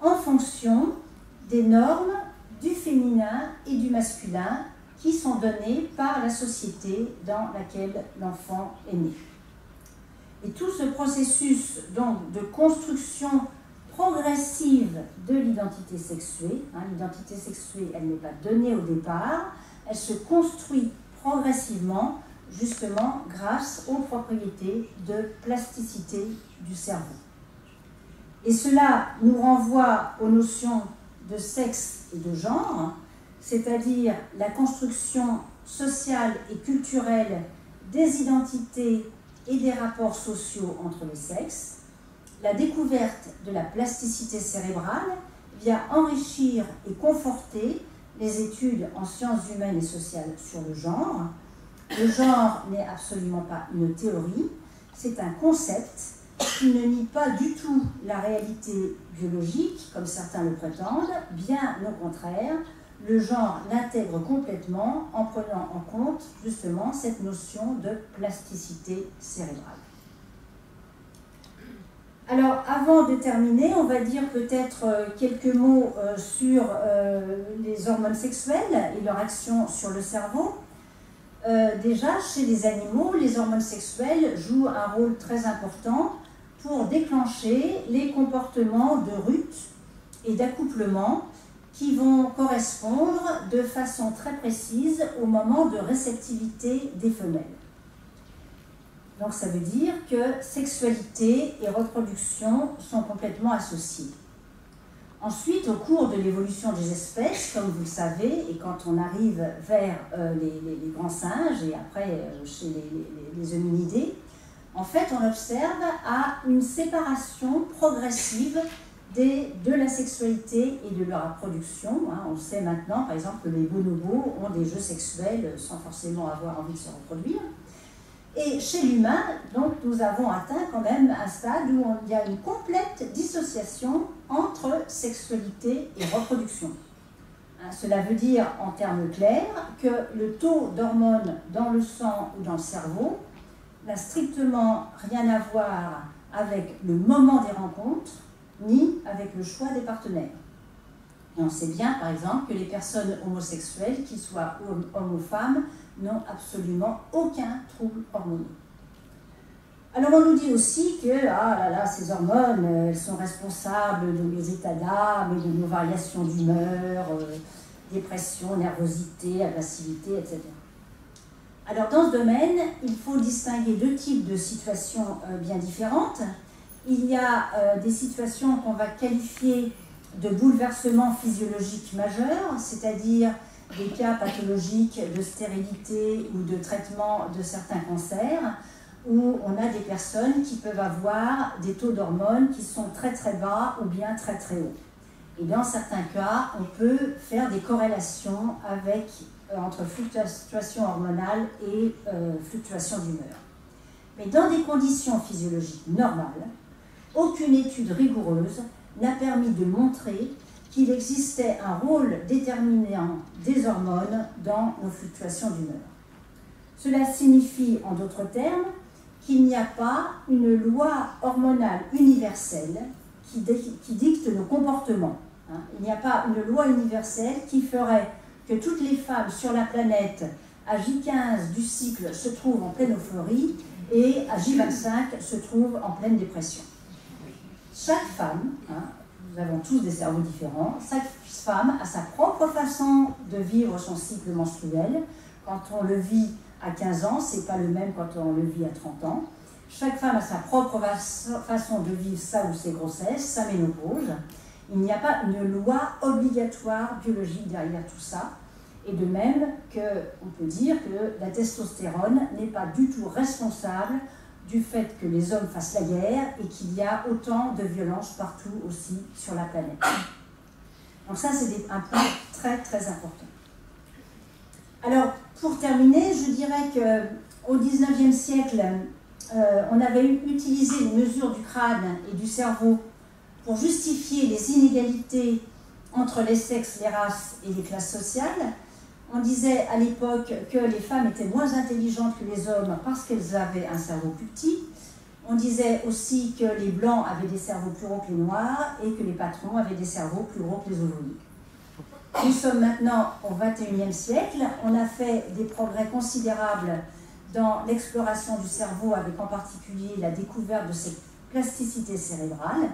en fonction des normes du féminin et du masculin qui sont données par la société dans laquelle l'enfant est né. Et tout ce processus donc, de construction progressive de l'identité sexuée, l'identité sexuée, elle n'est pas donnée au départ, elle se construit progressivement, justement grâce aux propriétés de plasticité du cerveau. Et cela nous renvoie aux notions de sexe et de genre, c'est-à-dire la construction sociale et culturelle des identités et des rapports sociaux entre les sexes. La découverte de la plasticité cérébrale vient enrichir et conforter les études en sciences humaines et sociales sur le genre. Le genre n'est absolument pas une théorie, c'est un concept qui ne nie pas du tout la réalité biologique, comme certains le prétendent, bien au contraire, le genre l'intègre complètement en prenant en compte justement cette notion de plasticité cérébrale. Alors, avant de terminer, on va dire peut-être quelques mots sur les hormones sexuelles et leur action sur le cerveau. Déjà, chez les animaux, les hormones sexuelles jouent un rôle très important pour déclencher les comportements de rut et d'accouplement qui vont correspondre de façon très précise au moment de réceptivité des femelles. Donc ça veut dire que sexualité et reproduction sont complètement associées. Ensuite, au cours de l'évolution des espèces, comme vous le savez, et quand on arrive vers les grands singes et après chez les hominidés, en fait, on observe une séparation progressive de la sexualité et de la reproduction. On sait maintenant, par exemple, que les bonobos ont des jeux sexuels sans forcément avoir envie de se reproduire. Et chez l'humain, donc, nous avons atteint quand même un stade où il y a une complète dissociation entre sexualité et reproduction. Cela veut dire, en termes clairs, que le taux d'hormones dans le sang ou dans le cerveau n'a strictement rien à voir avec le moment des rencontres, ni avec le choix des partenaires. Et on sait bien, par exemple, que les personnes homosexuelles, qu'ils soient hommes ou femmes, n'ont absolument aucun trouble hormonal. Alors on nous dit aussi que ces hormones, elles sont responsables de nos états d'âme, de nos variations d'humeur, dépression, nervosité, agressivité, etc. Alors dans ce domaine, il faut distinguer deux types de situations bien différentes. Il y a des situations qu'on va qualifier de bouleversements physiologiques majeurs, c'est-à-dire des cas pathologiques de stérilité ou de traitement de certains cancers, où on a des personnes qui peuvent avoir des taux d'hormones qui sont très très bas ou bien très très hauts. Et dans certains cas, on peut faire des corrélations entre fluctuations hormonales et fluctuations d'humeur. Mais dans des conditions physiologiques normales, aucune étude rigoureuse n'a permis de montrer qu'il existait un rôle déterminant des hormones dans nos fluctuations d'humeur. Cela signifie, en d'autres termes, qu'il n'y a pas une loi hormonale universelle qui dicte nos comportements. Il n'y a pas une loi universelle qui ferait que toutes les femmes sur la planète à J15 du cycle se trouvent en pleine euphorie et à J25 se trouvent en pleine dépression. Chaque femme, nous avons tous des cerveaux différents, chaque femme a sa propre façon de vivre son cycle menstruel. Quand on le vit à 15 ans, ce n'est pas le même quand on le vit à 30 ans. Chaque femme a sa propre façon de vivre sa ou ses grossesses, sa ménopause. Il n'y a pas une loi obligatoire biologique derrière tout ça. Et de même qu'on peut dire que la testostérone n'est pas du tout responsable du fait que les hommes fassent la guerre et qu'il y a autant de violence partout aussi sur la planète. Donc ça, c'est un point très très important. Alors, pour terminer, je dirais qu'au XIXe siècle, on avait utilisé les mesures du crâne et du cerveau pour justifier les inégalités entre les sexes, les races et les classes sociales. On disait à l'époque que les femmes étaient moins intelligentes que les hommes parce qu'elles avaient un cerveau plus petit. On disait aussi que les blancs avaient des cerveaux plus gros que les noirs et que les patrons avaient des cerveaux plus gros que les ouvriers. Nous sommes maintenant au XXIe siècle. On a fait des progrès considérables dans l'exploration du cerveau, avec en particulier la découverte de cette plasticité cérébrale.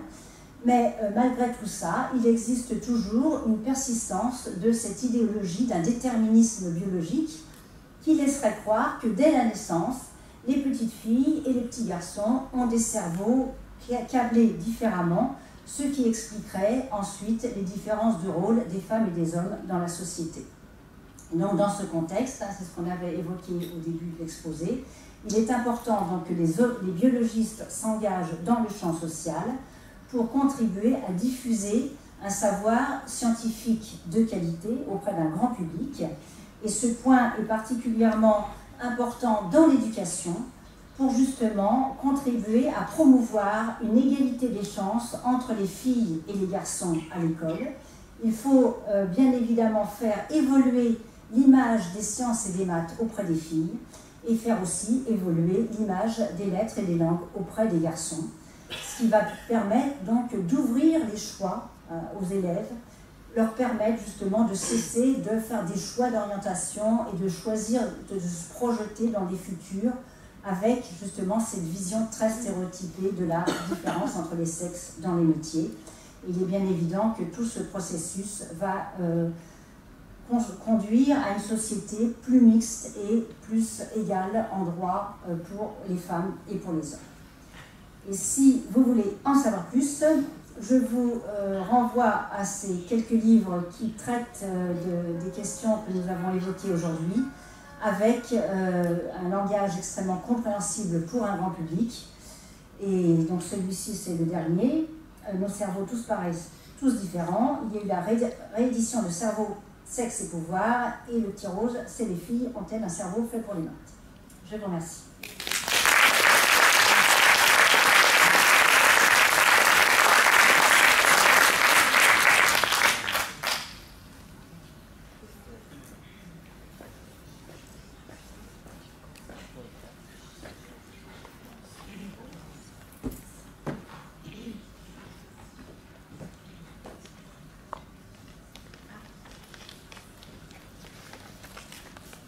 Mais malgré tout ça, il existe toujours une persistance de cette idéologie d'un déterminisme biologique qui laisserait croire que dès la naissance, les petites filles et les petits garçons ont des cerveaux câblés différemment, ce qui expliquerait ensuite les différences de rôle des femmes et des hommes dans la société. Donc dans ce contexte, c'est ce qu'on avait évoqué au début de l'exposé, il est important donc que les biologistes s'engagent dans le champ social pour contribuer à diffuser un savoir scientifique de qualité auprès d'un grand public. Et ce point est particulièrement important dans l'éducation pour justement contribuer à promouvoir une égalité des chances entre les filles et les garçons à l'école. Il faut bien évidemment faire évoluer l'image des sciences et des maths auprès des filles et faire aussi évoluer l'image des lettres et des langues auprès des garçons, ce qui va permettre donc d'ouvrir les choix aux élèves, leur permettre justement de cesser de faire des choix d'orientation et de choisir de se projeter dans des futurs avec justement cette vision très stéréotypée de la différence entre les sexes dans les métiers. Il est bien évident que tout ce processus va conduire à une société plus mixte et plus égale en droit pour les femmes et pour les hommes. Et si vous voulez en savoir plus, je vous renvoie à ces quelques livres qui traitent des questions que nous avons évoquées aujourd'hui, avec un langage extrêmement compréhensible pour un grand public. Et donc celui-ci, c'est le dernier. Nos cerveaux tous pareils, tous différents. Il y a eu la réédition de Cerveau, sexe et pouvoir. Et le petit rose, c'est les filles ont-elles un cerveau fait pour les maths. Je vous remercie.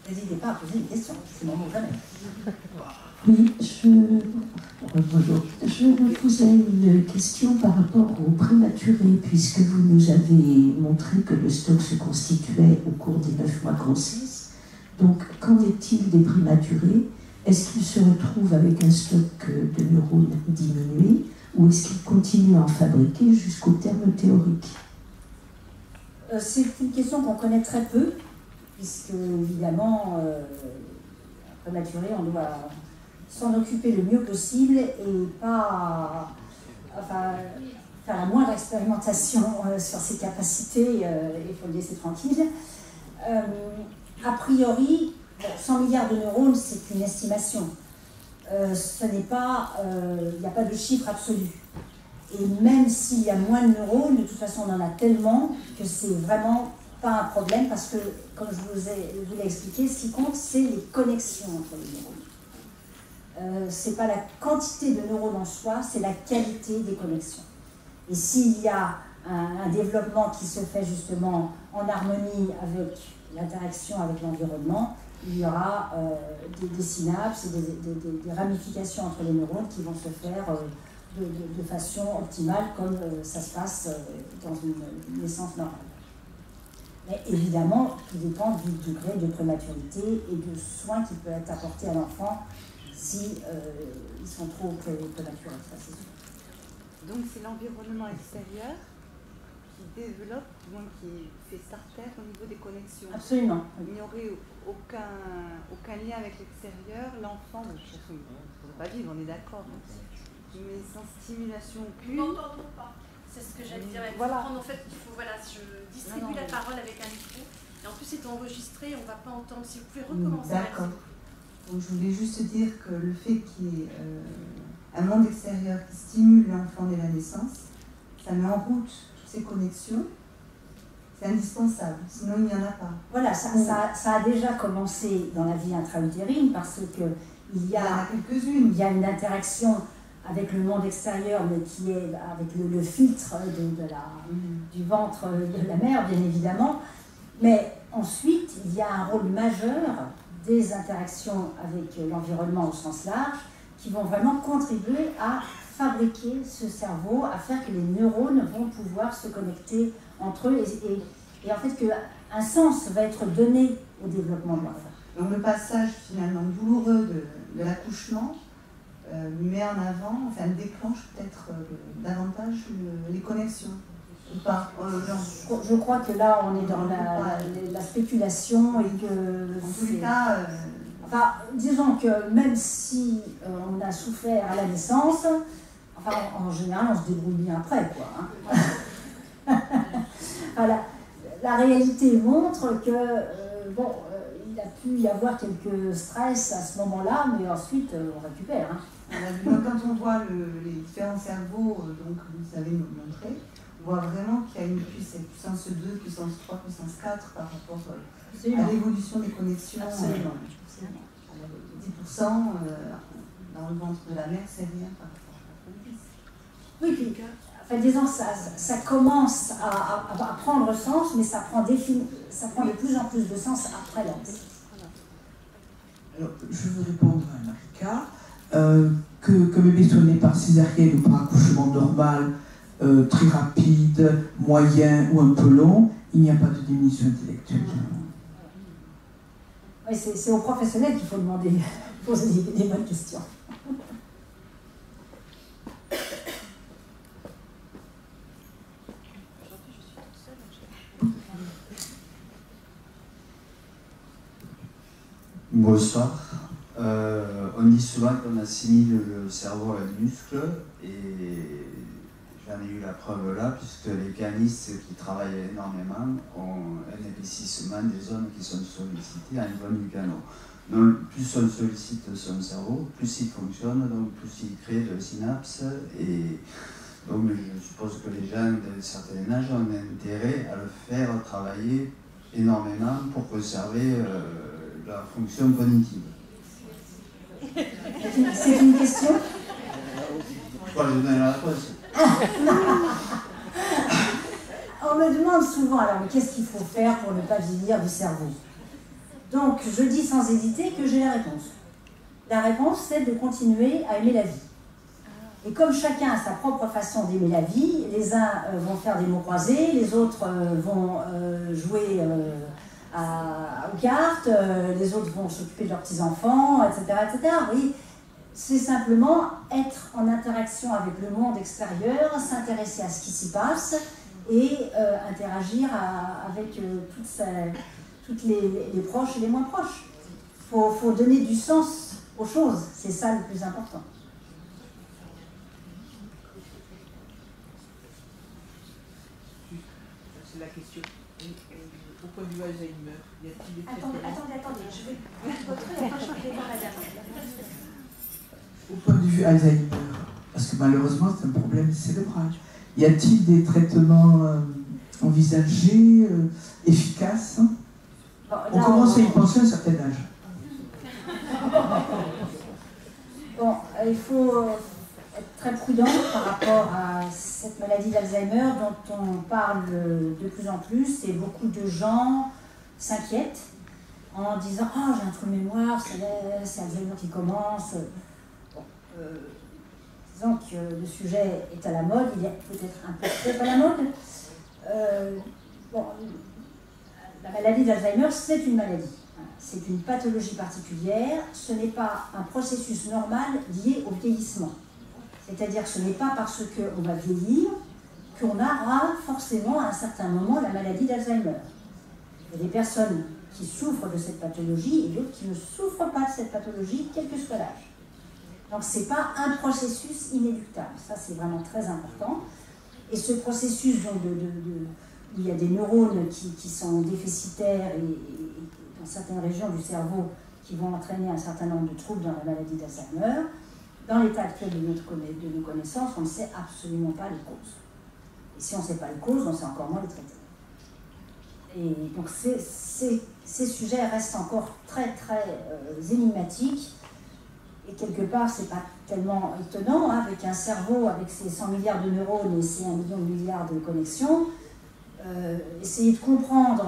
N'hésitez pas à poser une question, c'est mon mot jamais. Oui, bonjour. Je me posais une question par rapport aux prématurés, puisque vous nous avez montré que le stock se constituait au cours des 9 mois grossesse. Donc, qu'en est-il des prématurés? Est-ce qu'ils se retrouvent avec un stock de neurones diminué, ou est-ce qu'ils continuent à en fabriquer jusqu'au terme théorique? C'est une question qu'on connaît très peu, puisque évidemment, prématuré, on doit s'en occuper le mieux possible et pas faire la moindre expérimentation sur ses capacités, il faut le laisser tranquille. A priori, 100 milliards de neurones, c'est une estimation. Ce n'est pas, il n'y a pas de chiffre absolu. Et même s'il y a moins de neurones, de toute façon, on en a tellement que c'est vraiment pas un problème, parce que, comme je vous l'ai expliqué, ce qui compte, c'est les connexions entre les neurones. C'est pas la quantité de neurones en soi, c'est la qualité des connexions. Et s'il y a un développement qui se fait justement en harmonie avec l'interaction avec l'environnement, il y aura des synapses et des ramifications entre les neurones qui vont se faire de façon optimale, comme ça se passe dans une naissance normale. Mais évidemment, tout dépend du degré de prématurité et de soins qui peut être apporté à l'enfant si ils sont trop prématurés, ça c'est sûr. Donc c'est l'environnement extérieur qui développe, qui fait starter au niveau des connexions. Absolument. Il n'y aurait aucun lien avec l'extérieur, l'enfant, de toute façon, il ne pourrait pas vivre, on est d'accord. Mais sans stimulation aucune. Nous n'entendons pas. C'est ce que j'allais dire. Voilà. En fait, il faut, voilà, je distribue la parole avec un micro. Et en plus, c'est enregistré, on ne va pas entendre. Si vous pouvez recommencer. D'accord. Donc, je voulais juste dire que le fait qu'il y ait un monde extérieur qui stimule l'enfant dès la naissance, ça met en route toutes ces connexions. C'est indispensable, sinon il n'y en a pas. Voilà, ça a déjà commencé dans la vie intra-utérine, parce qu'il y a quelques-unes. Il y a une interaction avec le monde extérieur, mais qui est avec le filtre du ventre de la mère, bien évidemment. Mais ensuite, il y a un rôle majeur des interactions avec l'environnement au sens large, qui vont vraiment contribuer à fabriquer ce cerveau, à faire que les neurones vont pouvoir se connecter entre eux, et en fait qu'un sens va être donné au développement de l'enfant. Donc le passage finalement douloureux de l'accouchement met en avant, enfin déclenche peut-être davantage les connexions, ou pas Je crois que là on est dans la spéculation, et que en tous les cas... Enfin, disons que même si on a souffert à la naissance, enfin, en général, on se débrouille bien après, quoi. Hein. Voilà. La réalité montre que, il a pu y avoir quelques stress à ce moment-là, mais ensuite, on récupère. Hein. Quand on voit les différents cerveaux, donc vous savez nous montrer, on voit vraiment qu'il y a une puissance 2, puissance 3, puissance 4 par rapport à l'évolution des connexions. Absolument. 10% dans le ventre de la mère, c'est rien par rapport à la Oui, puis, enfin, disons, ça commence à prendre sens, mais ça prend de plus en plus de sens après la naissance. Alors, je veux répondre à Marika. Que bébé soit né par césarienne ou par accouchement normal, très rapide, moyen ou un peu long, il n'y a pas de diminution intellectuelle. Oui, c'est aux professionnels qu'il faut demander, poser des bonnes questions. Bonsoir. On dit souvent qu'on assimile le cerveau à un muscle et j'en ai eu la preuve là puisque les pianistes qui travaillent énormément ont un épaississement des zones qui sont sollicitées à niveau du piano. Donc plus on sollicite son cerveau, plus il fonctionne, donc plus il crée de synapses et donc je suppose que les gens d'un certain âge ont intérêt à le faire travailler énormément pour conserver la fonction cognitive. C'est une question? Je crois que je donne la réponse. On me demande souvent, alors, mais qu'est-ce qu'il faut faire pour ne pas vieillir du cerveau? Donc, je dis sans hésiter que j'ai la réponse. La réponse, c'est de continuer à aimer la vie. Et comme chacun a sa propre façon d'aimer la vie, les uns vont faire des mots croisés, les autres vont jouer aux cartes, les autres vont s'occuper de leurs petits-enfants, etc., etc. Oui, c'est simplement être en interaction avec le monde extérieur, s'intéresser à ce qui s'y passe et interagir avec toutes les proches et les moins proches. Il faut donner du sens aux choses, c'est ça le plus important. C'est la question. Au point de vue Alzheimer, y a-t-il des Attendez, je vais votre après je vais voir madame. Au point de vue Alzheimer, parce que malheureusement c'est un problème cérébral, y a-t-il des traitements envisagés, efficaces? On commence à y penser à un certain âge. Bon, il faut être très prudent par rapport à cette maladie d'Alzheimer dont on parle de plus en plus et beaucoup de gens s'inquiètent en disant « Ah, j'ai un trou de mémoire, c'est Alzheimer qui commence ». Bon, disons que le sujet est à la mode, il est peut-être un peu trop à la mode. Bon, la maladie d'Alzheimer, c'est une maladie. C'est une pathologie particulière, ce n'est pas un processus normal lié au vieillissement. C'est-à-dire que ce n'est pas parce qu'on va vieillir qu'on aura forcément à un certain moment la maladie d'Alzheimer. Il y a des personnes qui souffrent de cette pathologie et d'autres qui ne souffrent pas de cette pathologie, quel que soit l'âge. Donc ce n'est pas un processus inéluctable, ça c'est vraiment très important. Et ce processus donc, où il y a des neurones qui sont déficitaires et dans certaines régions du cerveau qui vont entraîner un certain nombre de troubles dans la maladie d'Alzheimer, dans l'état actuel de nos connaissances, on ne sait absolument pas les causes. Et si on ne sait pas les causes, on sait encore moins les traiter. Et donc ces sujets restent encore très très énigmatiques. Et quelque part, ce n'est pas tellement étonnant, hein, avec un cerveau, avec ses 100 milliards de neurones et ses 1 million de milliards de connexions, essayer de comprendre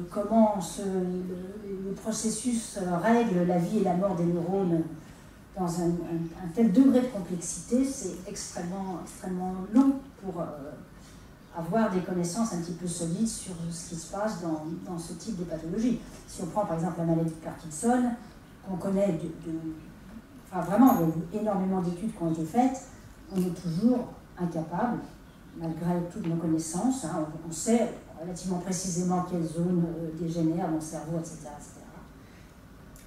comment le processus règle la vie et la mort des neurones dans un tel degré de complexité, c'est extrêmement, extrêmement long pour avoir des connaissances un petit peu solides sur ce qui se passe dans ce type de pathologie. Si on prend par exemple la maladie de Parkinson, qu'on connaît enfin vraiment, il y a eu énormément d'études qui ont été faites, on est toujours incapable, malgré toutes nos connaissances, hein, on sait relativement précisément quelles zones dégénèrent dans le cerveau, etc.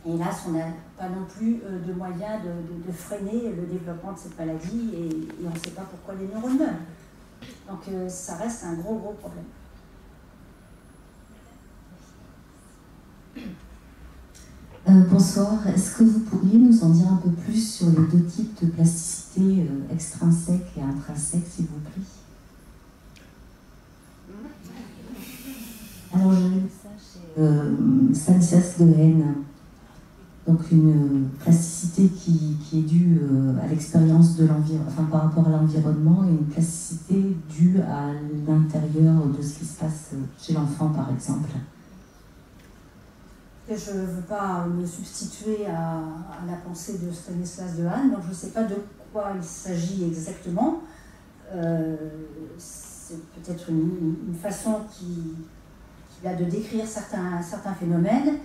Et hélas, on n'a pas non plus de moyens de freiner le développement de cette maladie et on ne sait pas pourquoi les neurones meurent. Donc ça reste un gros problème. Bonsoir, est-ce que vous pourriez nous en dire un peu plus sur les deux types de plasticité extrinsèque et intrinsèque, s'il vous plaît? Alors j'ai lu ça chez Stanislas Dehaene, donc une plasticité qui est due à l'expérience de l'environnement, enfin par rapport à l'environnement, et une plasticité due à l'intérieur de ce qui se passe chez l'enfant, par exemple. Et je ne veux pas me substituer à la pensée de Stanislas Dehaene, donc je ne sais pas de quoi il s'agit exactement. c'est peut-être une façon qu'il a de décrire certains phénomènes.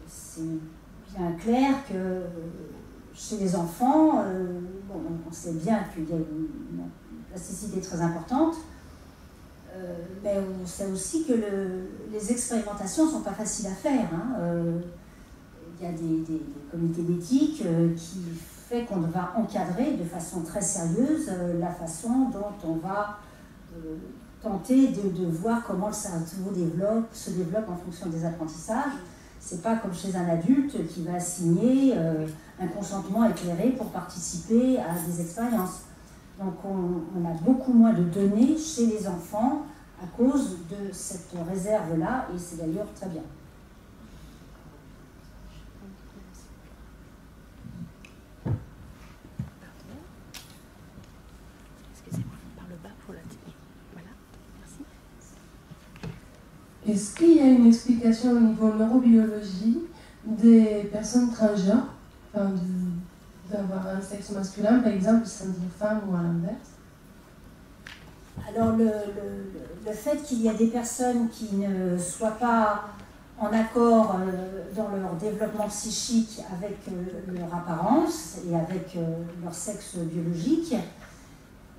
C'est bien clair que chez les enfants, bon, on sait bien qu'il y a une plasticité très importante, mais on sait aussi que les expérimentations ne sont pas faciles à faire. Hein. Il y a des comités d'éthique qui fait qu'on va encadrer de façon très sérieuse la façon dont on va tenter de voir comment le cerveau se développe en fonction des apprentissages. C'est pas comme chez un adulte qui va signer un consentement éclairé pour participer à des expériences. Donc on a beaucoup moins de données chez les enfants à cause de cette réserve-là, et c'est d'ailleurs très bien. Est-ce qu'il y a une explication au niveau neurobiologie des personnes transgenres, enfin d'avoir un sexe masculin, par exemple, sans dire femme ou à l'inverse? Alors le fait qu'il y a des personnes qui ne soient pas en accord dans leur développement psychique avec leur apparence et avec leur sexe biologique,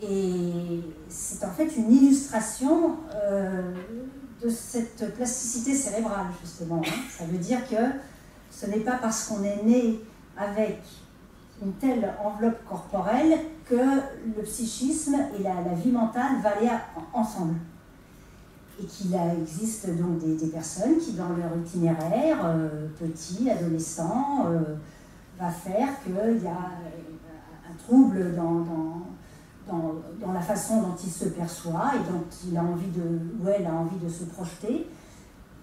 et c'est en fait une illustration de cette plasticité cérébrale, justement. Hein. Ça veut dire que ce n'est pas parce qu'on est né avec une telle enveloppe corporelle que le psychisme et la vie mentale vont aller ensemble. Et qu'il existe donc des personnes qui, dans leur itinéraire, petit, adolescent, va faire qu'il y a un trouble dans la façon dont il se perçoit et dont il a envie ou elle a envie de se projeter,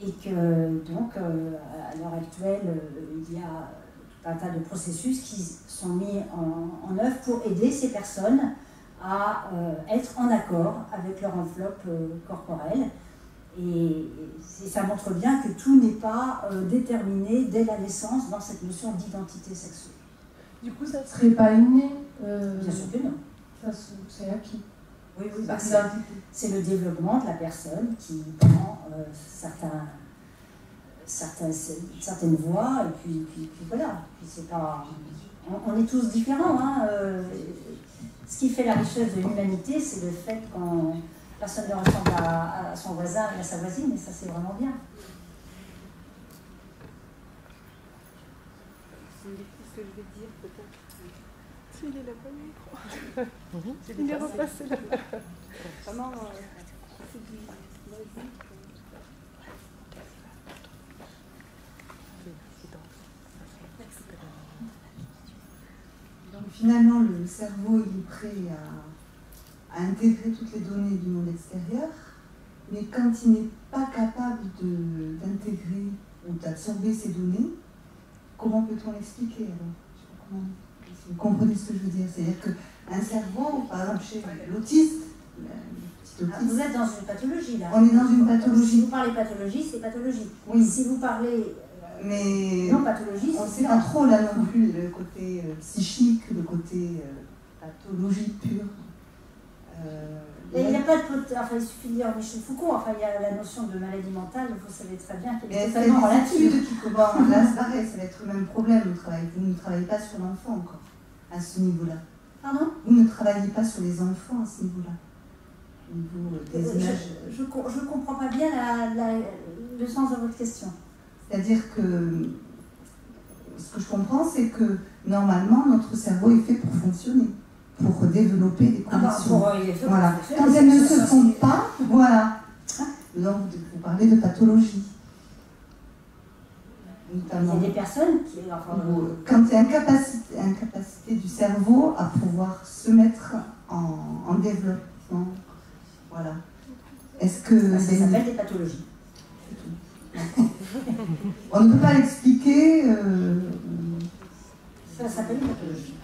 et que donc à l'heure actuelle il y a tout un tas de processus qui sont mis en œuvre pour aider ces personnes à être en accord avec leur enveloppe corporelle, et ça montre bien que tout n'est pas déterminé dès la naissance dans cette notion d'identité sexuelle. Du coup, ça ne serait pas inné Bien sûr que non. C'est acquis. Oui, bah c'est le développement de la personne qui prend certaines voies, et puis voilà. Puis c'est pas, on est tous différents. Hein. Ce qui fait la richesse de l'humanité, c'est le fait qu'on personne ne ressemble à son voisin et à sa voisine, et ça c'est vraiment bien. C'est ce que je vais dire peut-être. Il est là-bas, le micro. Il est repassé là-bas. Vraiment, c'est du basique. Donc finalement, le cerveau il est prêt à intégrer toutes les données du monde extérieur, mais quand il n'est pas capable d'intégrer ou d'absorber ces données, comment peut-on l'expliquer alors? Vous comprenez ce que je veux dire? C'est-à-dire qu'un cerveau, par exemple chez l'autiste, vous êtes dans une pathologie là. On est dans une pathologie. Si vous parlez pathologie, c'est pathologie. Oui. Si vous parlez mais non pathologie, on ne sait pas trop là non plus le côté psychique, le côté pathologie pure. Il n'y a pas de enfin, il suffit de lire Michel Foucault. Enfin, il y a la notion de maladie mentale. Vous savez très bien qu'elle est totalement relative. Là, c'est pareil, ça va être le même problème. Vous ne travaillez pas sur l'enfant encore à ce niveau-là. Pardon? Vous ne travaillez pas sur les enfants à ce niveau-là. Au niveau des images. Je ne comprends pas bien le sens de votre question. C'est-à-dire que ce que je comprends, c'est que normalement, notre cerveau est fait pour fonctionner, pour développer des connexions. Voilà. Quand elles ne se font pas, voilà. Donc, vous parlez de pathologie. Notamment. Il y a des personnes qui... quand il y a incapacité du cerveau à pouvoir se mettre en développement. Voilà. Est-ce que... Ça s'appelle des pathologies. On ne peut pas l'expliquer. Ça s'appelle une pathologie.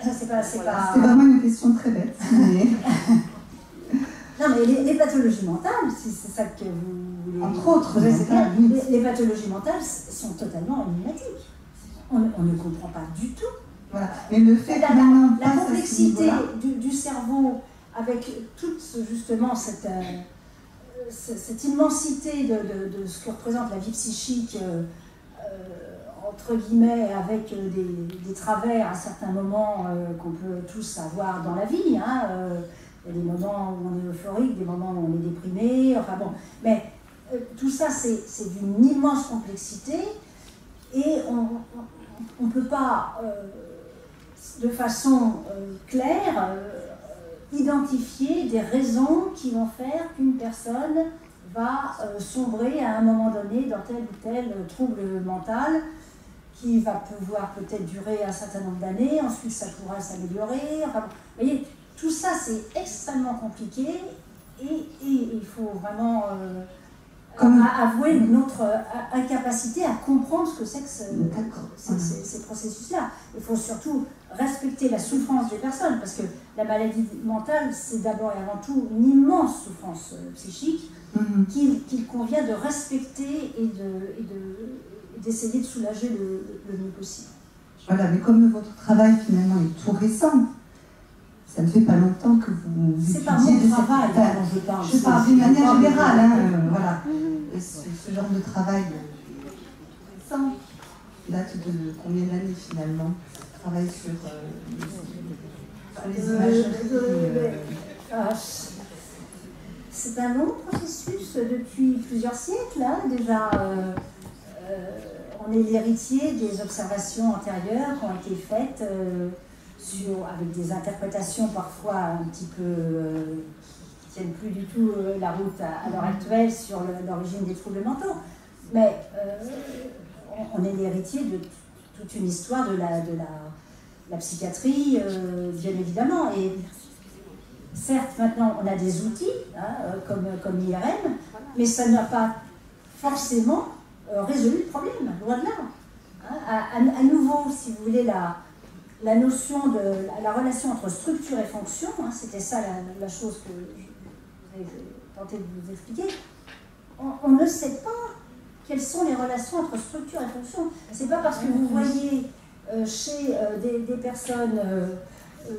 C'est vraiment une question très bête. Mais... Non, mais les pathologies mentales, si c'est ça que vous voulez... Entre autres, les pathologies mentales sont totalement énigmatiques. On ne comprend pas du tout Voilà. Mais le fait que maintenant la complexité du cerveau, avec toute justement cette immensité de ce que représente la vie psychique, entre guillemets, avec des travers à certains moments qu'on peut tous avoir dans la vie. Hein, il y a des moments où on est euphorique, des moments où on est déprimé, enfin bon. Mais tout ça, c'est d'une immense complexité et on ne peut pas, de façon claire, identifier des raisons qui vont faire qu'une personne va sombrer à un moment donné dans tel ou tel trouble mental qui va pouvoir peut-être durer un certain nombre d'années, ensuite ça pourra s'améliorer. Enfin, vous voyez, tout ça c'est extrêmement compliqué et il faut vraiment avouer notre incapacité à comprendre ce que c'est que ces processus-là. Il faut surtout respecter la souffrance des personnes, parce que la maladie mentale, c'est d'abord et avant tout une immense souffrance psychique qu'il convient de respecter et d'essayer de soulager le mieux possible. Voilà, mais comme votre travail finalement est tout récent, ça ne fait pas longtemps que vous c'est pas mon travail dont je parle. Je parle d'une manière générale, hein, voilà. Ce genre de travail récent date de combien d'années finalement? Travail sur les imageries. C'est un long processus depuis plusieurs siècles. Hein, déjà, on est l'héritier des observations antérieures qui ont été faites avec des interprétations parfois un petit peu qui ne tiennent plus du tout la route à l'heure actuelle sur l'origine des troubles mentaux. Mais on est l'héritier de toute une histoire de la psychiatrie, bien évidemment. Et certes, maintenant, on a des outils, hein, comme l'IRM, mais ça n'a pas forcément résolu le problème, loin de là. Hein. À nouveau, si vous voulez, la notion de la relation entre structure et fonction, hein, c'était ça la chose que j'ai tenté de vous expliquer, on ne sait pas quelles sont les relations entre structure et fonction. C'est pas parce que vous voyez chez des personnes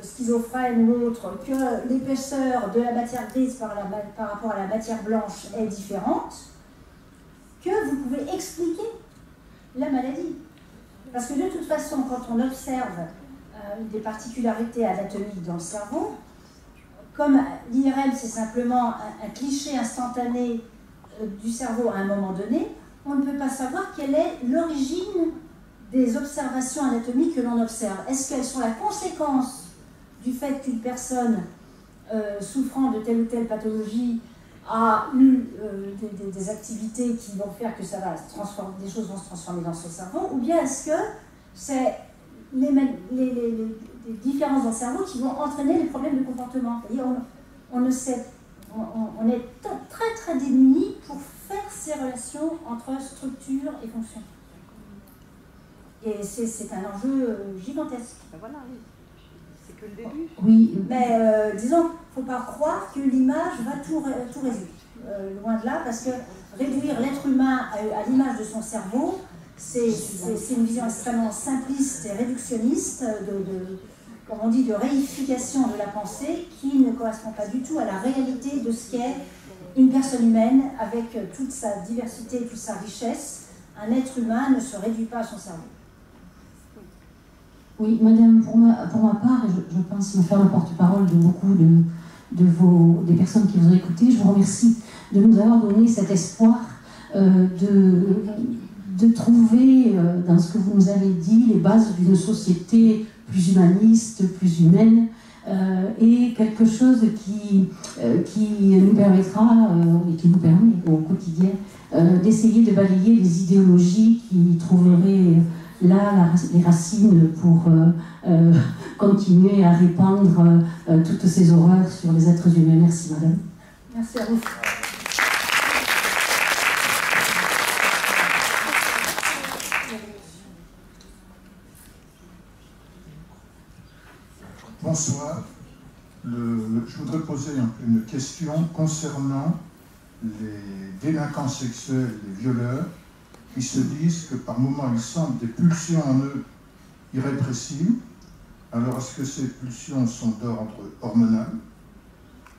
schizophrènes ou autres que l'épaisseur de la matière grise par rapport à la matière blanche est différente que vous pouvez expliquer la maladie. Parce que de toute façon, quand on observe des particularités anatomiques dans le cerveau, comme l'IRM c'est simplement un cliché instantané du cerveau à un moment donné, on ne peut pas savoir quelle est l'origine des observations anatomiques que l'on observe. Est-ce qu'elles sont la conséquence du fait qu'une personne souffrant de telle ou telle pathologie a eu des activités qui vont faire que ça va se transformer, des choses vont se transformer dans son cerveau, ou bien est-ce que c'est les différences dans le cerveau qui vont entraîner les problèmes de comportement? On ne sait, on est très très démunis pour faire ces relations entre structure et fonction. Et c'est un enjeu gigantesque. Ben voilà, oui. C'est que le début. Oui. Mais disons, il ne faut pas croire que l'image va tout résoudre. Loin de là, parce que réduire l'être humain à l'image de son cerveau, c'est une vision extrêmement simpliste et réductionniste, comme on dit, de réification de la pensée, qui ne correspond pas du tout à la réalité de ce qu'est une personne humaine, avec toute sa diversité, toute sa richesse. Un être humain ne se réduit pas à son cerveau. Oui, madame, pour ma part, et je pense me faire le porte-parole de beaucoup des personnes qui vous ont écouté, je vous remercie de nous avoir donné cet espoir de trouver dans ce que vous nous avez dit les bases d'une société plus humaniste, plus humaine, et quelque chose qui nous permettra, et qui nous permet au quotidien, d'essayer de balayer les idéologies qui trouveraient là les racines pour continuer à répandre toutes ces horreurs sur les êtres humains. Merci madame. Merci à vous. Bonsoir. Je voudrais poser une question concernant les délinquants sexuels, les violeurs, qui se disent que par moments ils sentent des pulsions en eux irrépressibles, Alors, est-ce que ces pulsions sont d'ordre hormonal?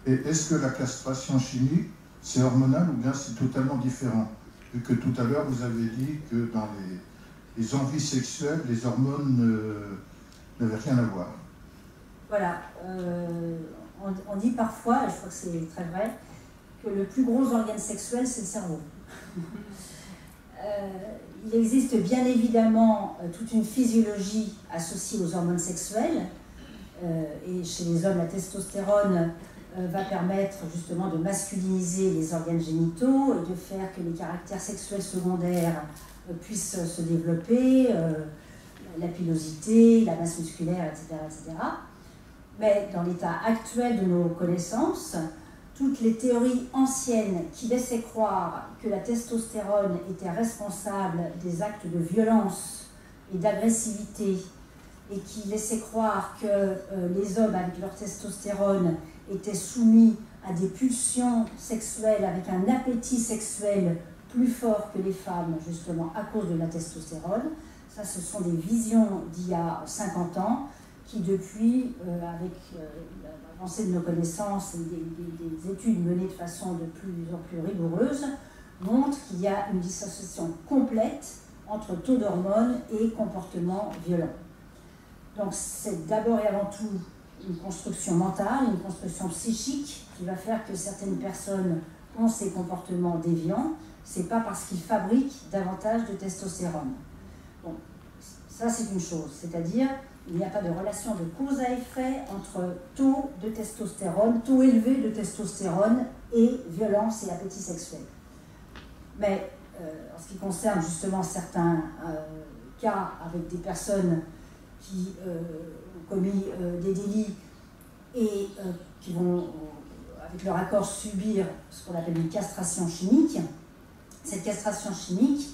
Et est-ce que la castration chimique, c'est hormonal ou bien c'est totalement différent? Vu que tout à l'heure, vous avez dit que dans les envies sexuelles, les hormones n'avaient rien à voir. Voilà. On dit parfois, et je crois que c'est très vrai, que le plus gros organe sexuel, c'est le cerveau. Il existe bien évidemment toute une physiologie associée aux hormones sexuelles. Et chez les hommes, la testostérone va permettre justement de masculiniser les organes génitaux et de faire que les caractères sexuels secondaires puissent se développer, la pilosité, la masse musculaire, etc., etc. Mais dans l'état actuel de nos connaissances, toutes les théories anciennes qui laissaient croire que la testostérone était responsable des actes de violence et d'agressivité et qui laissaient croire que les hommes avec leur testostérone étaient soumis à des pulsions sexuelles avec un appétit sexuel plus fort que les femmes, justement à cause de la testostérone. Ça, ce sont des visions d'il y a 50 ans qui, depuis, avec l'avancée de nos connaissances et des études menées de façon de plus en plus rigoureuse, montrent qu'il y a une dissociation complète entre taux d'hormones et comportement violent. Donc c'est d'abord et avant tout une construction mentale, une construction psychique qui va faire que certaines personnes ont ces comportements déviants. C'est pas parce qu'ils fabriquent davantage de testostérone. Bon, ça c'est une chose, c'est-à-dire il n'y a pas de relation de cause à effet entre taux de testostérone, taux élevé de testostérone et violence et appétit sexuel. Mais en ce qui concerne justement certains cas avec des personnes qui ont commis des délits et qui vont, avec leur accord, subir ce qu'on appelle une castration chimique, cette castration chimique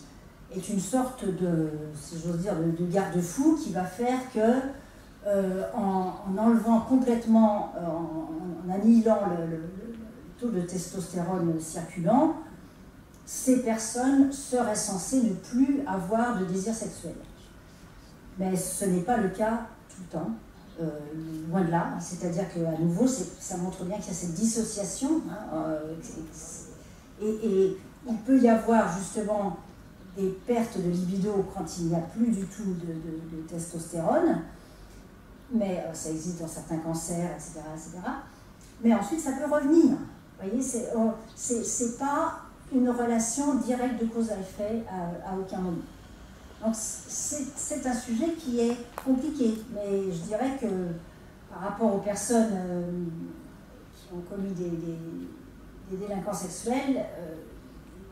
est une sorte de, si j'ose dire, de garde-fou qui va faire que, en enlevant complètement, en annihilant le taux de testostérone circulant, ces personnes seraient censées ne plus avoir de désir sexuel. Mais ce n'est pas le cas tout le temps, loin de là. C'est-à-dire qu'à nouveau, ça montre bien qu'il y a cette dissociation. Et il peut y avoir justement des pertes de libido quand il n'y a plus du tout de testostérone, mais ça existe dans certains cancers, etc., etc. Mais ensuite, ça peut revenir. Vous voyez, c'est pas une relation directe de cause à effet à aucun moment. Donc c'est un sujet qui est compliqué, mais je dirais que par rapport aux personnes qui ont commis des délinquants sexuels,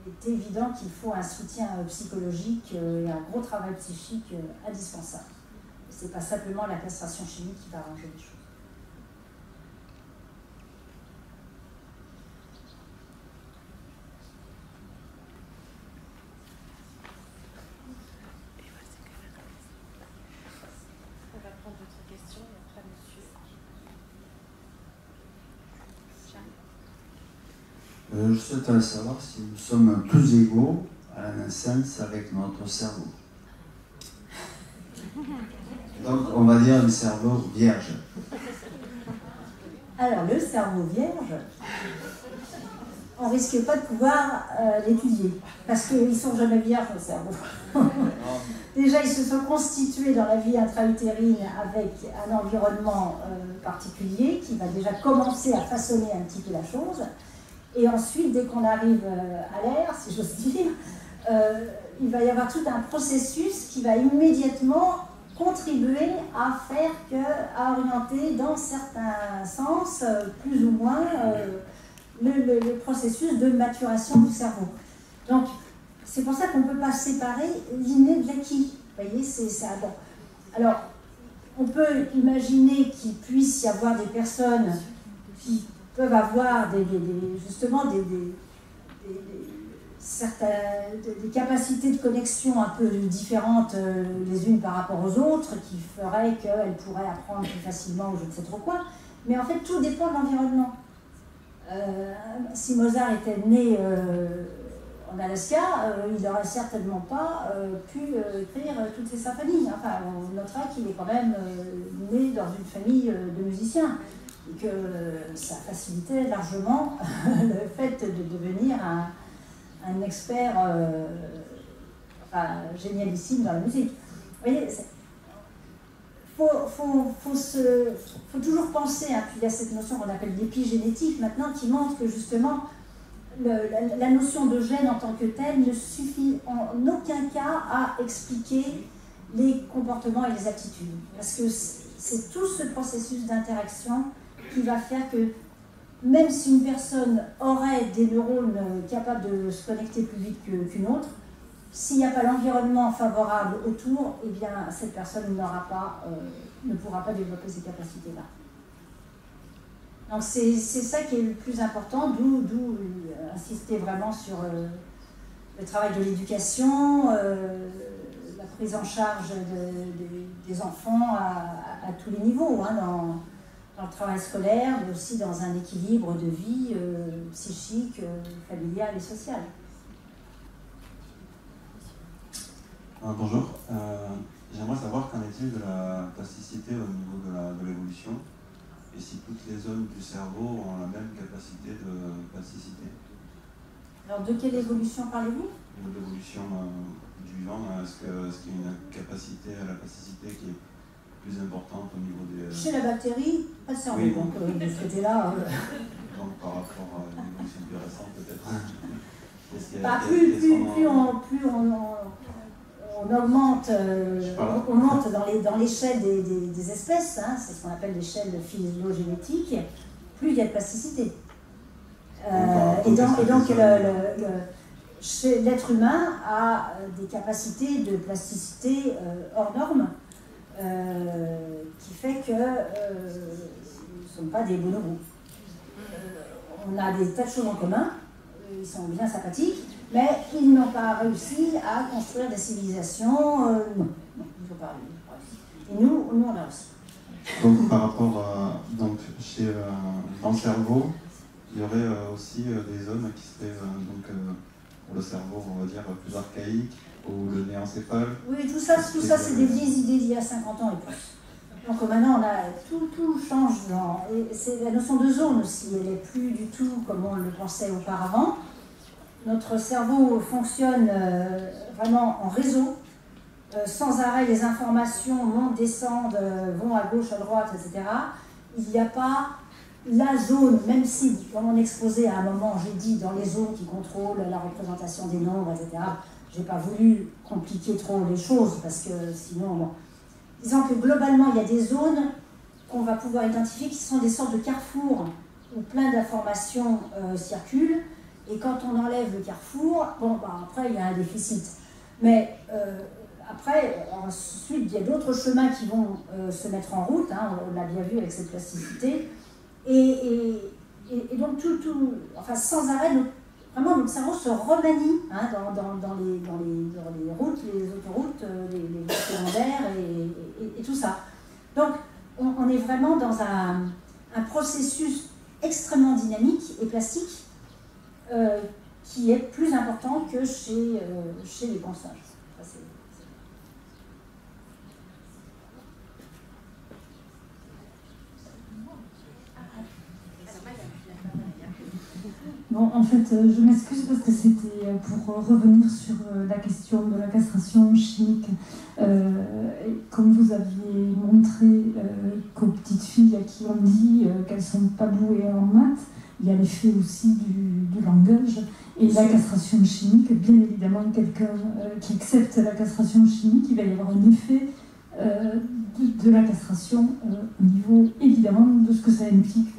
il est évident qu'il faut un soutien psychologique et un gros travail psychique indispensable. Ce n'est pas simplement la castration chimique qui va arranger les choses. On va prendre d'autres questions et après monsieur. Je souhaiterais savoir si nous sommes tous égaux à la naissance avec notre cerveau. Donc, on va dire un cerveau vierge. Alors, le cerveau vierge, on ne risque pas de pouvoir l'étudier, parce qu'ils ne sont jamais vierges, le cerveau. Déjà, ils se sont constitués dans la vie intra-utérine avec un environnement particulier qui va déjà commencer à façonner un petit peu la chose. Et ensuite, dès qu'on arrive à l'air, si j'ose dire, il va y avoir tout un processus qui va immédiatement contribuer à faire à orienter dans certains sens, plus ou moins, le processus de maturation du cerveau. Donc, c'est pour ça qu'on ne peut pas séparer l'inné de l'acquis. Vous voyez, c'est bon. Alors, on peut imaginer qu'il puisse y avoir des personnes qui peuvent avoir justement des capacités de connexion un peu différentes les unes par rapport aux autres, qui feraient qu'elles pourraient apprendre plus facilement ou je ne sais trop quoi. Mais en fait, tout dépend de l'environnement. Si Mozart était né en Alaska, il n'aurait certainement pas pu écrire toutes ces symphonies. Enfin, on notera qu'il est quand même né dans une famille de musiciens et que ça facilitait largement le fait de devenir un expert génialissime dans la musique. Vous voyez, faut toujours penser, hein, puis il y a cette notion qu'on appelle l'épigénétique maintenant qui montre que justement la notion de gène en tant que telle ne suffit en aucun cas à expliquer les comportements et les aptitudes. Parce que c'est tout ce processus d'interaction qui va faire que même si une personne aurait des neurones capables de se connecter plus vite qu'une autre, s'il n'y a pas l'environnement favorable autour, eh bien, cette personne ne pourra pas développer ces capacités-là. Donc c'est ça qui est le plus important, d'où insister vraiment sur le travail de l'éducation, la prise en charge des enfants à tous les niveaux, hein, dans le travail scolaire, mais aussi dans un équilibre de vie psychique, familiale et sociale. Bonjour, j'aimerais savoir qu'en est-il de la plasticité au niveau de l'évolution et si toutes les zones du cerveau ont la même capacité de plasticité. Alors de quelle évolution parlez-vous? De l'évolution du vivant, est-ce qu'il y a une capacité à la plasticité qui est plus importante au niveau des... Chez la bactérie, pas de cerveau, oui, donc de ce côté-là... Donc par rapport à une évolution plus récente peut-être. Plus on augmente, on monte dans l'échelle des espèces, hein, c'est ce qu'on appelle l'échelle phylogénétique, plus il y a de plasticité. Et donc l'être humain a des capacités de plasticité hors normes, qui fait que nous ne sommes pas des bonobos. On a des tas de choses en commun, ils sont bien sympathiques, mais ils n'ont pas réussi à construire des civilisations. Non, ils n'ont pas réussi. Et nous, on a réussi. Donc par rapport à, dans le cerveau, il y aurait aussi des zones qui seraient pour le cerveau, on va dire, plus archaïque, ou le néencéphale. Oui, tout ça c'est des vieilles idées d'il y a 50 ans et plus. Donc maintenant, tout change. C'est la notion de zone aussi, elle n'est plus du tout comme on le pensait auparavant. Notre cerveau fonctionne vraiment en réseau. Sans arrêt, les informations montent, descendent, vont à gauche, à droite, etc. Il n'y a pas la zone, même si, comme on exposait à un moment, j'ai dit, dans les zones qui contrôlent la représentation des nombres, etc., je n'ai pas voulu compliquer trop les choses, parce que sinon... Bon. Disons que globalement, il y a des zones qu'on va pouvoir identifier qui sont des sortes de carrefours où plein d'informations circulent. Et quand on enlève le carrefour, après, il y a un déficit. Mais après, ensuite, il y a d'autres chemins qui vont se mettre en route. Hein, on l'a bien vu avec cette plasticité. Et donc, sans arrêt, vraiment, notre cerveau se remanie, hein, dans les routes, les autoroutes, les secondaires et tout ça. Donc, on est vraiment dans un processus extrêmement dynamique et plastique qui est plus important que chez les pensages. Bon, en fait, je m'excuse parce que c'était pour revenir sur la question de la castration chimique. Comme vous aviez montré qu'aux petites filles à qui on dit qu'elles ne sont pas douées en maths, il y a l'effet aussi du langage. Et la castration chimique, bien évidemment, quelqu'un qui accepte la castration chimique, il va y avoir un effet de la castration au niveau, évidemment, de ce que ça implique.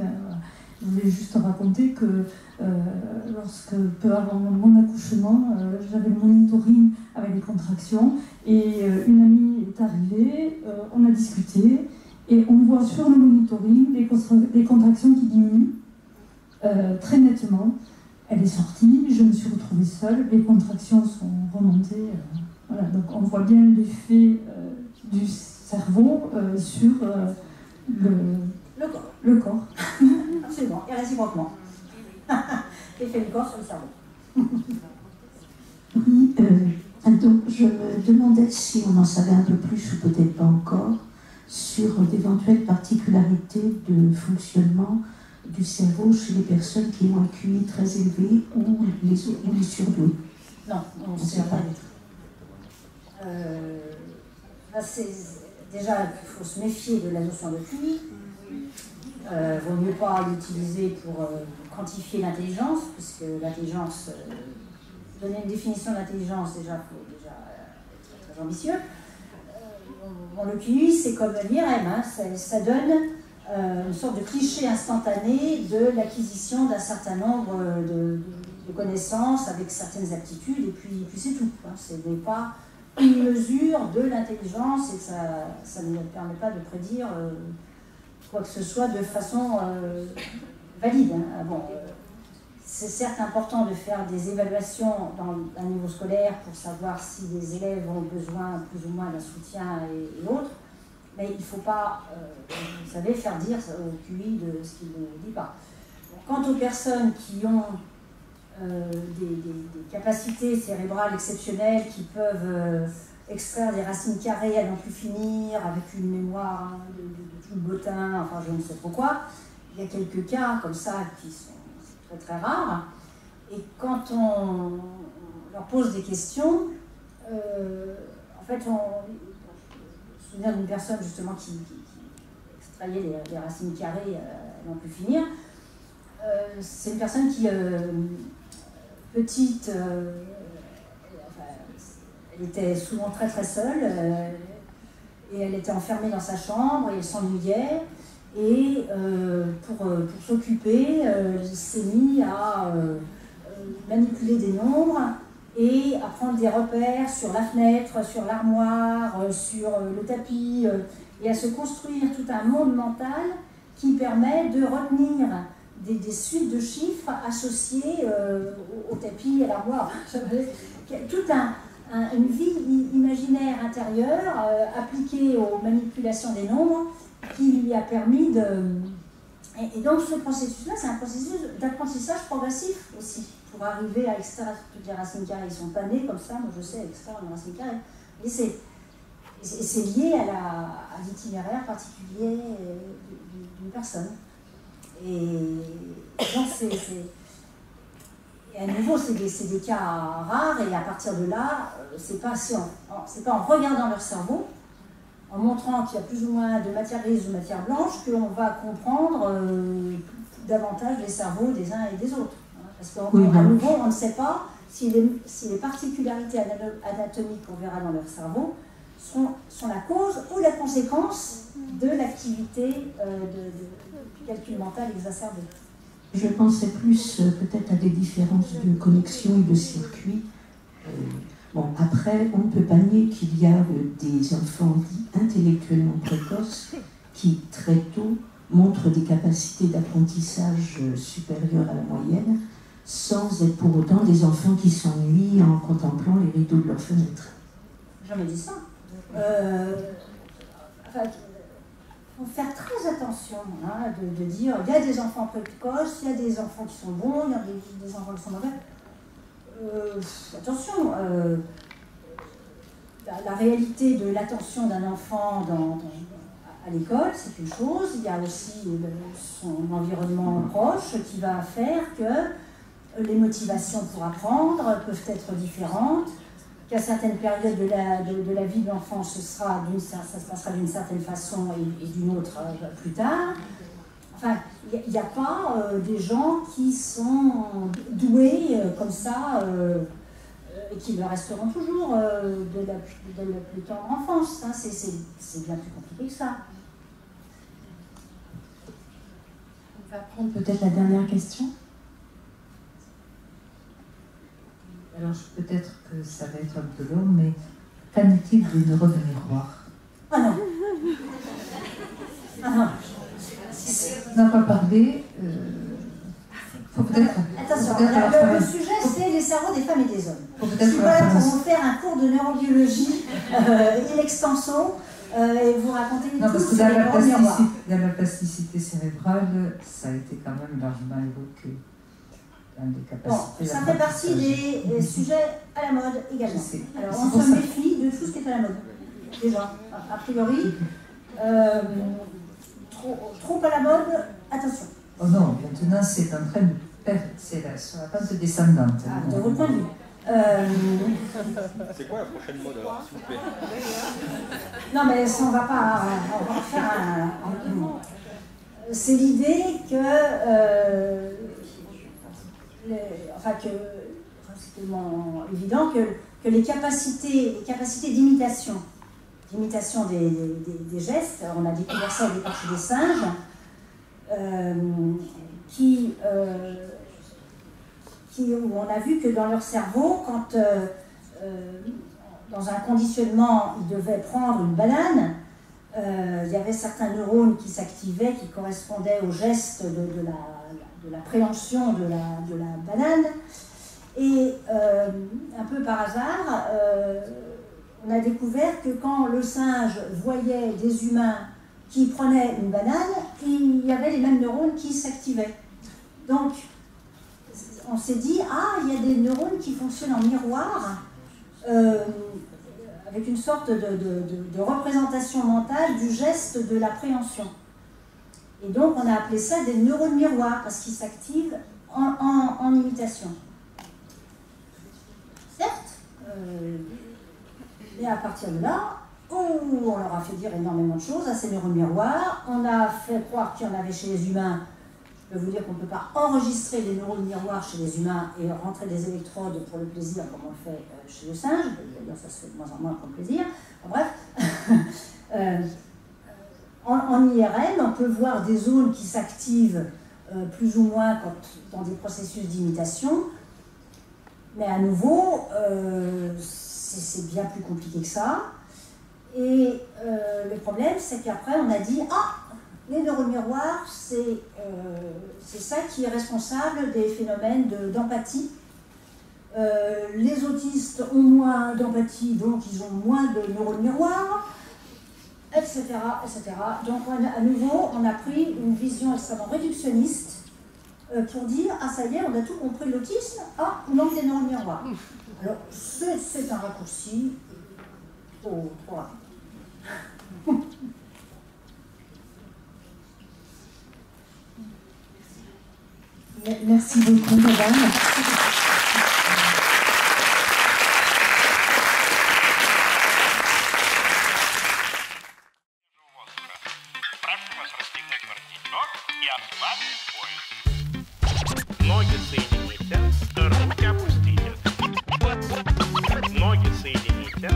Je voulais juste raconter que lorsque, peu avant mon accouchement, j'avais le monitoring avec des contractions et une amie est arrivée, on a discuté et on voit sur le monitoring des contractions qui diminuent très nettement. Elle est sortie, je me suis retrouvée seule, les contractions sont remontées. Voilà, donc on voit bien l'effet du cerveau sur le corps. Absolument, et réciproquement. L'effet du corps sur le cerveau. Oui, donc je me demandais si on en savait un peu plus, ou peut-être pas encore, sur d'éventuelles particularités de fonctionnement du cerveau chez les personnes qui ont un QI très élevé ou les surdoués. Non, on ne sait rien du tout. Déjà, il faut se méfier de la notion de QI. Vaut mieux pas l'utiliser pour quantifier l'intelligence, puisque l'intelligence, donner une définition d'intelligence, déjà, il faut déjà être très ambitieux. Bon, le QI, c'est comme l'IRM, hein, ça donne une sorte de cliché instantané de l'acquisition d'un certain nombre de connaissances avec certaines aptitudes, et puis c'est tout. Hein. Ce n'est pas une mesure de l'intelligence, et ça ne permet pas de prédire quoi que ce soit de façon valide. Hein. Bon, c'est certes important de faire des évaluations dans un niveau scolaire pour savoir si les élèves ont besoin plus ou moins d'un soutien et autres, mais il ne faut pas, vous savez, faire dire au QI de ce qu'il ne dit pas. Quant aux personnes qui ont des capacités cérébrales exceptionnelles, qui peuvent extraire des racines carrées à n'en plus finir, avec une mémoire de tout le bottin, enfin je ne sais trop quoi, il y a quelques cas comme ça qui sont très très rares, et quand on leur pose des questions, en fait je me souviens d'une personne justement qui extrayait des racines carrées à n'en plus finir. C'est une personne qui, petite, elle était souvent très très seule, et elle était enfermée dans sa chambre, et elle s'ennuyait, et pour s'occuper, elle s'est mise à manipuler des nombres et à prendre des repères sur la fenêtre, sur l'armoire, sur le tapis, et à se construire tout un monde mental qui permet de retenir des suites de chiffres associés au tapis, à l'armoire. Toute une vie imaginaire intérieure appliquée aux manipulations des nombres qui lui a permis de... Et donc ce processus-là, c'est un processus d'apprentissage progressif aussi, pour arriver à extraire toutes les racines carrées. Ils ne sont pas nés comme ça, moi je sais extraire une racine carrée. Mais c'est lié à l'itinéraire particulier d'une personne. Et donc à nouveau, c'est des cas rares, et à partir de là, c'est pas en regardant leur cerveau, en montrant qu'il y a plus ou moins de matière grise ou matière blanche, qu'on va comprendre davantage les cerveaux des uns et des autres. Parce qu'à nouveau, on ne sait pas si les particularités anatomiques qu'on verra dans leur cerveau sont la cause ou la conséquence de l'activité de calcul mental exacerbé. Je pensais plus peut-être à des différences de connexion et de circuit. Bon, après, on ne peut pas nier qu'il y a des enfants dits intellectuellement précoces qui, très tôt, montrent des capacités d'apprentissage supérieures à la moyenne, sans être pour autant des enfants qui s'ennuient en contemplant les rideaux de leurs fenêtres. J'en ai dit ça. Il faut faire très attention de dire il y a des enfants précoces, il y a des enfants qui sont bons, il y a des enfants qui sont mauvais. Attention, la réalité de l'attention d'un enfant à l'école, c'est une chose. Il y a aussi son environnement proche qui va faire que les motivations pour apprendre peuvent être différentes, qu'à certaines périodes de la vie de l'enfant, ça se passera d'une certaine façon et d'une autre plus tard. Enfin, il n'y a pas des gens qui sont doués comme ça et qui le resteront toujours de la plus tendre enfance. Hein. C'est bien plus compliqué que ça. On va prendre peut-être la dernière question. Alors peut-être que ça va être un peu long, mais qu'en est-il des neurones miroirs? Ah non. Ah non. On n'a pas parlé. Faut peut-être. Attention, le sujet c'est les cerveaux des femmes et des hommes. Je suis là pour vous faire un cours de neurobiologie in extenso et vous raconter non, tout parce que sur les neurones miroirs. dans la plasticité cérébrale, ça a été quand même largement évoqué. Bon, ça fait partie des sujets à la mode également. Alors on se méfie de tout ce qui est à la mode. Déjà, a priori, trop à la mode, attention. Oh non, maintenant c'est en train de perdre, c'est sur la pente descendante. Ah, de votre point de vue. C'est quoi la prochaine mode alors, s'il vous plaît? Non mais ça, on va faire c'est l'idée que, c'est tellement évident que les capacités d'imitation des gestes, on a découvert ça au départ chez des singes, où on a vu que dans leur cerveau, quand dans un conditionnement, ils devaient prendre une banane, il y avait certains neurones qui s'activaient, qui correspondaient au geste de la préhension de la banane. Et un peu par hasard, on a découvert que quand le singe voyait des humains qui prenaient une banane, il y avait les mêmes neurones qui s'activaient. Donc, on s'est dit, il y a des neurones qui fonctionnent en miroir, avec une sorte de représentation mentale du geste de l'appréhension. Et donc, on a appelé ça des neurones miroirs, parce qu'ils s'activent en imitation. Certes, et à partir de là, on leur a fait dire énormément de choses à ces neurones miroirs. On a fait croire qu'il y en avait chez les humains. Je peux vous dire qu'on ne peut pas enregistrer des neurones miroirs chez les humains et rentrer des électrodes pour le plaisir comme on le fait chez le singe. D'ailleurs, ça se fait de moins en moins pour le plaisir. Enfin, bref, en IRM, on peut voir des zones qui s'activent plus ou moins dans des processus d'imitation. Mais à nouveau, c'est bien plus compliqué que ça. Et le problème, c'est qu'après, on a dit les neurones miroirs, c'est ça qui est responsable des phénomènes d'empathie. Les autistes ont moins d'empathie, donc ils ont moins de neurones miroirs, etc., etc. Donc, à nouveau, on a pris une vision extrêmement réductionniste pour dire ça y est, on a tout compris de l'autisme, il manque des neurones miroirs. Alors, c'est un raccourci trop rapide. Merci beaucoup, madame. Ноги соедините, руки опустите. Ноги соедините.